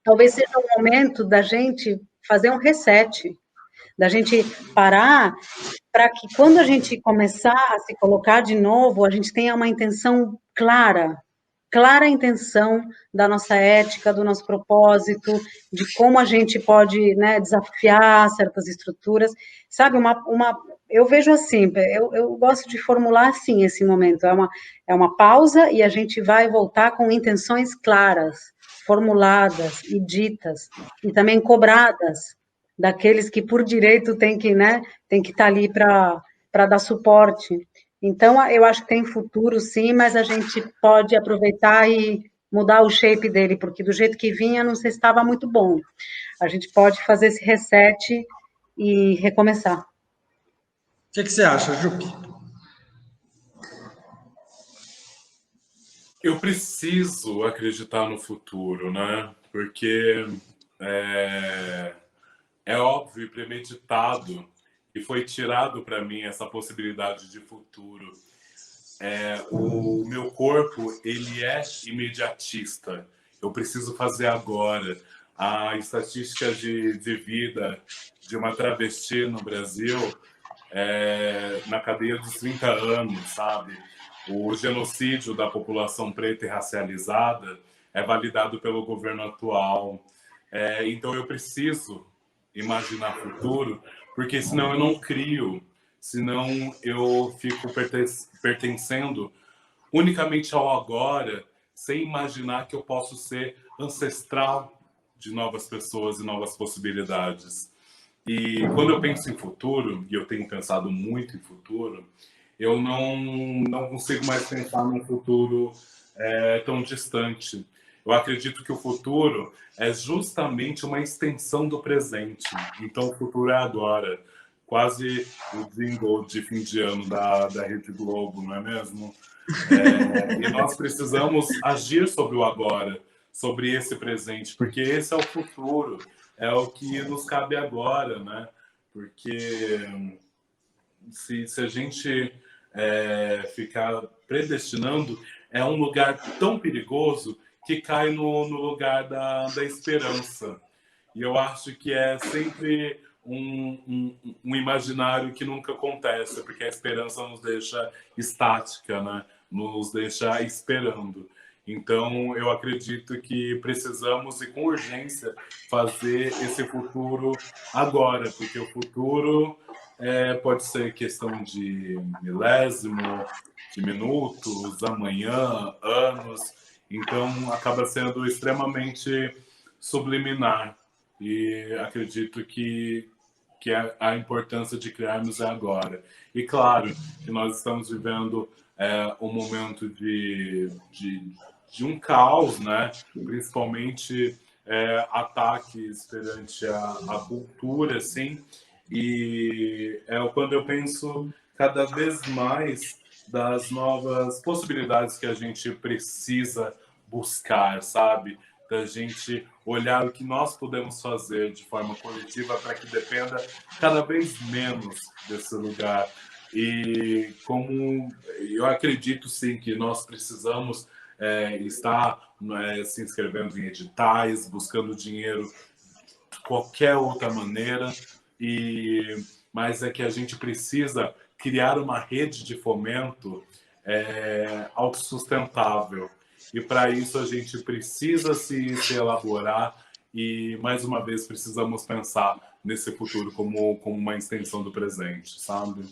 talvez seja o momento da gente fazer um reset, da gente parar, para que quando a gente começar a se colocar de novo, a gente tenha uma intenção clara intenção da nossa ética, do nosso propósito, de como a gente pode, né, desafiar certas estruturas, sabe, eu vejo assim, eu gosto de formular assim esse momento, é uma pausa e a gente vai voltar com intenções claras, formuladas e ditas, e também cobradas, daqueles que por direito tem que estar ali para dar suporte. Então, eu acho que tem futuro, sim, mas a gente pode aproveitar e mudar o shape dele, porque do jeito que vinha, não sei se estava muito bom. A gente pode fazer esse reset e recomeçar. O que você acha, Jupi? Eu preciso acreditar no futuro, né? Porque é óbvio e premeditado e foi tirado para mim essa possibilidade de futuro. O meu corpo, ele é imediatista. Eu preciso fazer agora. A estatística de vida de uma travesti no Brasil na cadeia dos 30 anos, sabe? O genocídio da população preta e racializada é validado pelo governo atual. Então eu preciso imaginar futuro, porque senão eu não crio, senão eu fico pertencendo unicamente ao agora, sem imaginar que eu posso ser ancestral de novas pessoas e novas possibilidades. E quando eu penso em futuro, e eu tenho pensado muito em futuro, eu não consigo mais pensar num futuro tão distante. Eu acredito que o futuro é justamente uma extensão do presente. Então, o futuro é agora. Quase o jingle de fim de ano da Rede Globo, não é mesmo? E nós precisamos agir sobre o agora, sobre esse presente, porque esse é o futuro, é o que nos cabe agora, né? Porque se a gente ficar predestinando, é um lugar tão perigoso que cai no lugar da esperança. E eu acho que é sempre um imaginário que nunca acontece, porque a esperança nos deixa estática, né? Nos deixa esperando. Então, eu acredito que precisamos, e com urgência, fazer esse futuro agora, porque o futuro pode ser questão de milésimo, de minutos, amanhã, anos. Então, acaba sendo extremamente subliminar. E acredito que a importância de criarmos é agora. E claro que nós estamos vivendo um momento de um caos, né? Principalmente ataques perante a cultura, assim. E quando eu penso, cada vez mais das novas possibilidades que a gente precisa buscar, sabe? Da gente olhar o que nós podemos fazer de forma coletiva para que dependa cada vez menos desse lugar. E como eu acredito, sim, que nós precisamos estar se inscrevendo em editais, buscando dinheiro de qualquer outra maneira, mas é que a gente precisa criar uma rede de fomento autossustentável. E para isso a gente precisa se elaborar e, mais uma vez, precisamos pensar nesse futuro como uma extensão do presente, sabe?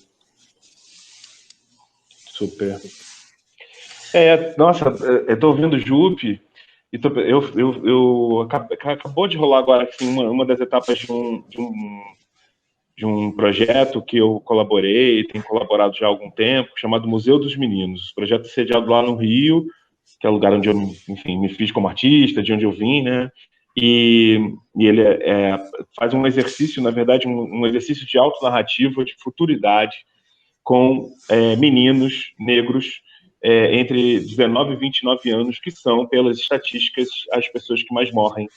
Super. Nossa, eu tô ouvindo o Jupe e acabou de rolar agora assim, uma das etapas de um projeto que eu colaborei, tenho colaborado já há algum tempo, chamado Museu dos Meninos. O projeto é sediado lá no Rio, que é o lugar onde eu, enfim, me fiz como artista, de onde eu vim, né? E ele faz um exercício, na verdade, um exercício de autonarrativa, de futuridade, com meninos negros entre 19 e 29 anos, que são, pelas estatísticas, as pessoas que mais morrem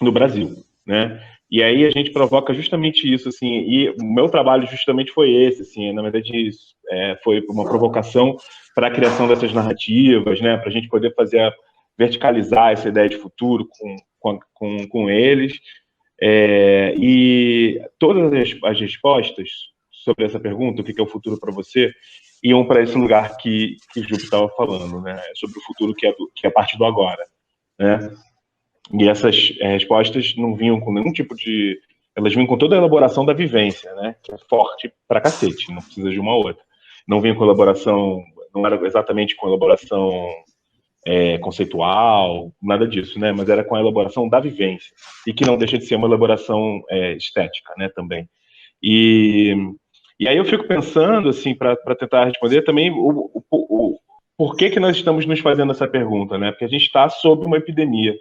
no Brasil, né? E aí a gente provoca justamente isso, assim, e o meu trabalho justamente foi esse, assim, na verdade foi uma provocação para a criação dessas narrativas, né, para a gente poder verticalizar essa ideia de futuro com eles, e todas as respostas sobre essa pergunta, o que é o futuro para você, iam para esse lugar que o Júlio estava falando, né, sobre o futuro que é a partir do agora, né. E essas respostas não vinham com nenhum tipo de... Elas vinham com toda a elaboração da vivência, né? Que é forte pra cacete, não precisa de uma outra. Não vinha com elaboração... Não era exatamente com elaboração conceitual, nada disso, né? Mas era com a elaboração da vivência. E que não deixa de ser uma elaboração estética, né? Também. E aí eu fico pensando, assim, para tentar responder também o porquê que nós estamos nos fazendo essa pergunta, né? Porque a gente está sob uma epidemia,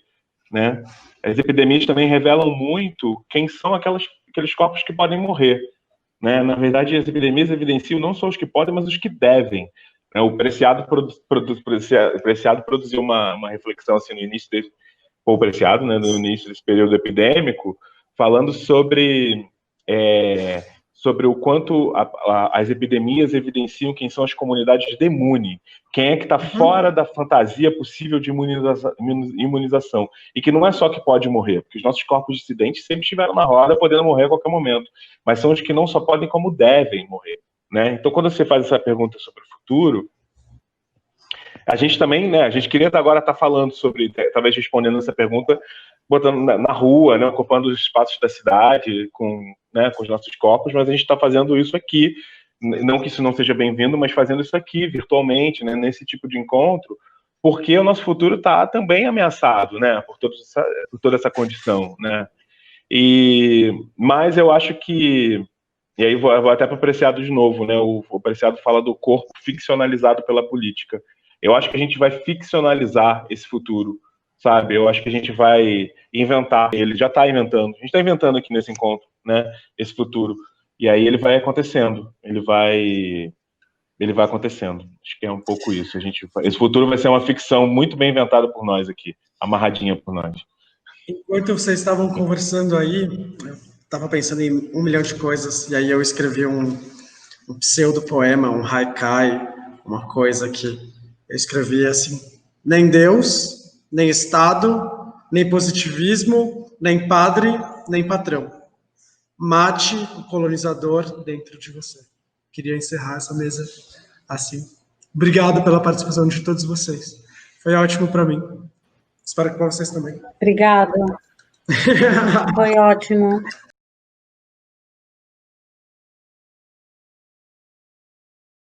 né? As epidemias também revelam muito quem são aqueles corpos que podem morrer, né? Na verdade, as epidemias evidenciam não só os que podem, mas os que devem, né? O Preciado produziu uma reflexão assim, no início né? No início desse período epidêmico, falando sobre o quanto as epidemias evidenciam quem são as comunidades de imune, quem é que está fora da fantasia possível de imunização, e que não é só que pode morrer, porque os nossos corpos dissidentes sempre estiveram na roda, podendo morrer a qualquer momento, mas são os que não só podem, como devem morrer, né? Então, quando você faz essa pergunta sobre o futuro, a gente também, né, a gente queria agora estar falando sobre, talvez respondendo essa pergunta, botando na rua, né, ocupando os espaços da cidade com os nossos corpos, mas a gente está fazendo isso aqui, não que isso não seja bem-vindo, mas fazendo isso aqui virtualmente, né, nesse tipo de encontro, porque o nosso futuro está também ameaçado, né, por toda essa condição, né. Mas eu acho que, e aí vou até para o Preciado de novo, né, o Preciado fala do corpo ficcionalizado pela política. Eu acho que a gente vai ficcionalizar esse futuro, sabe? Eu acho que a gente vai inventar, ele já está inventando, a gente está inventando aqui nesse encontro, né, esse futuro, e aí ele vai acontecendo, ele vai acontecendo, acho que é um pouco isso, esse futuro vai ser uma ficção muito bem inventada por nós aqui, amarradinha por nós. Enquanto vocês estavam conversando aí, eu estava pensando em 1 milhão de coisas, e aí eu escrevi um pseudo-poema, um haikai, uma coisa que eu escrevi assim: nem Deus, nem Estado, nem positivismo, nem padre, nem patrão. Mate o colonizador dentro de você. Queria encerrar essa mesa assim. Obrigado pela participação de todos vocês. Foi ótimo para mim. Espero que para vocês também. Obrigada. Foi ótimo.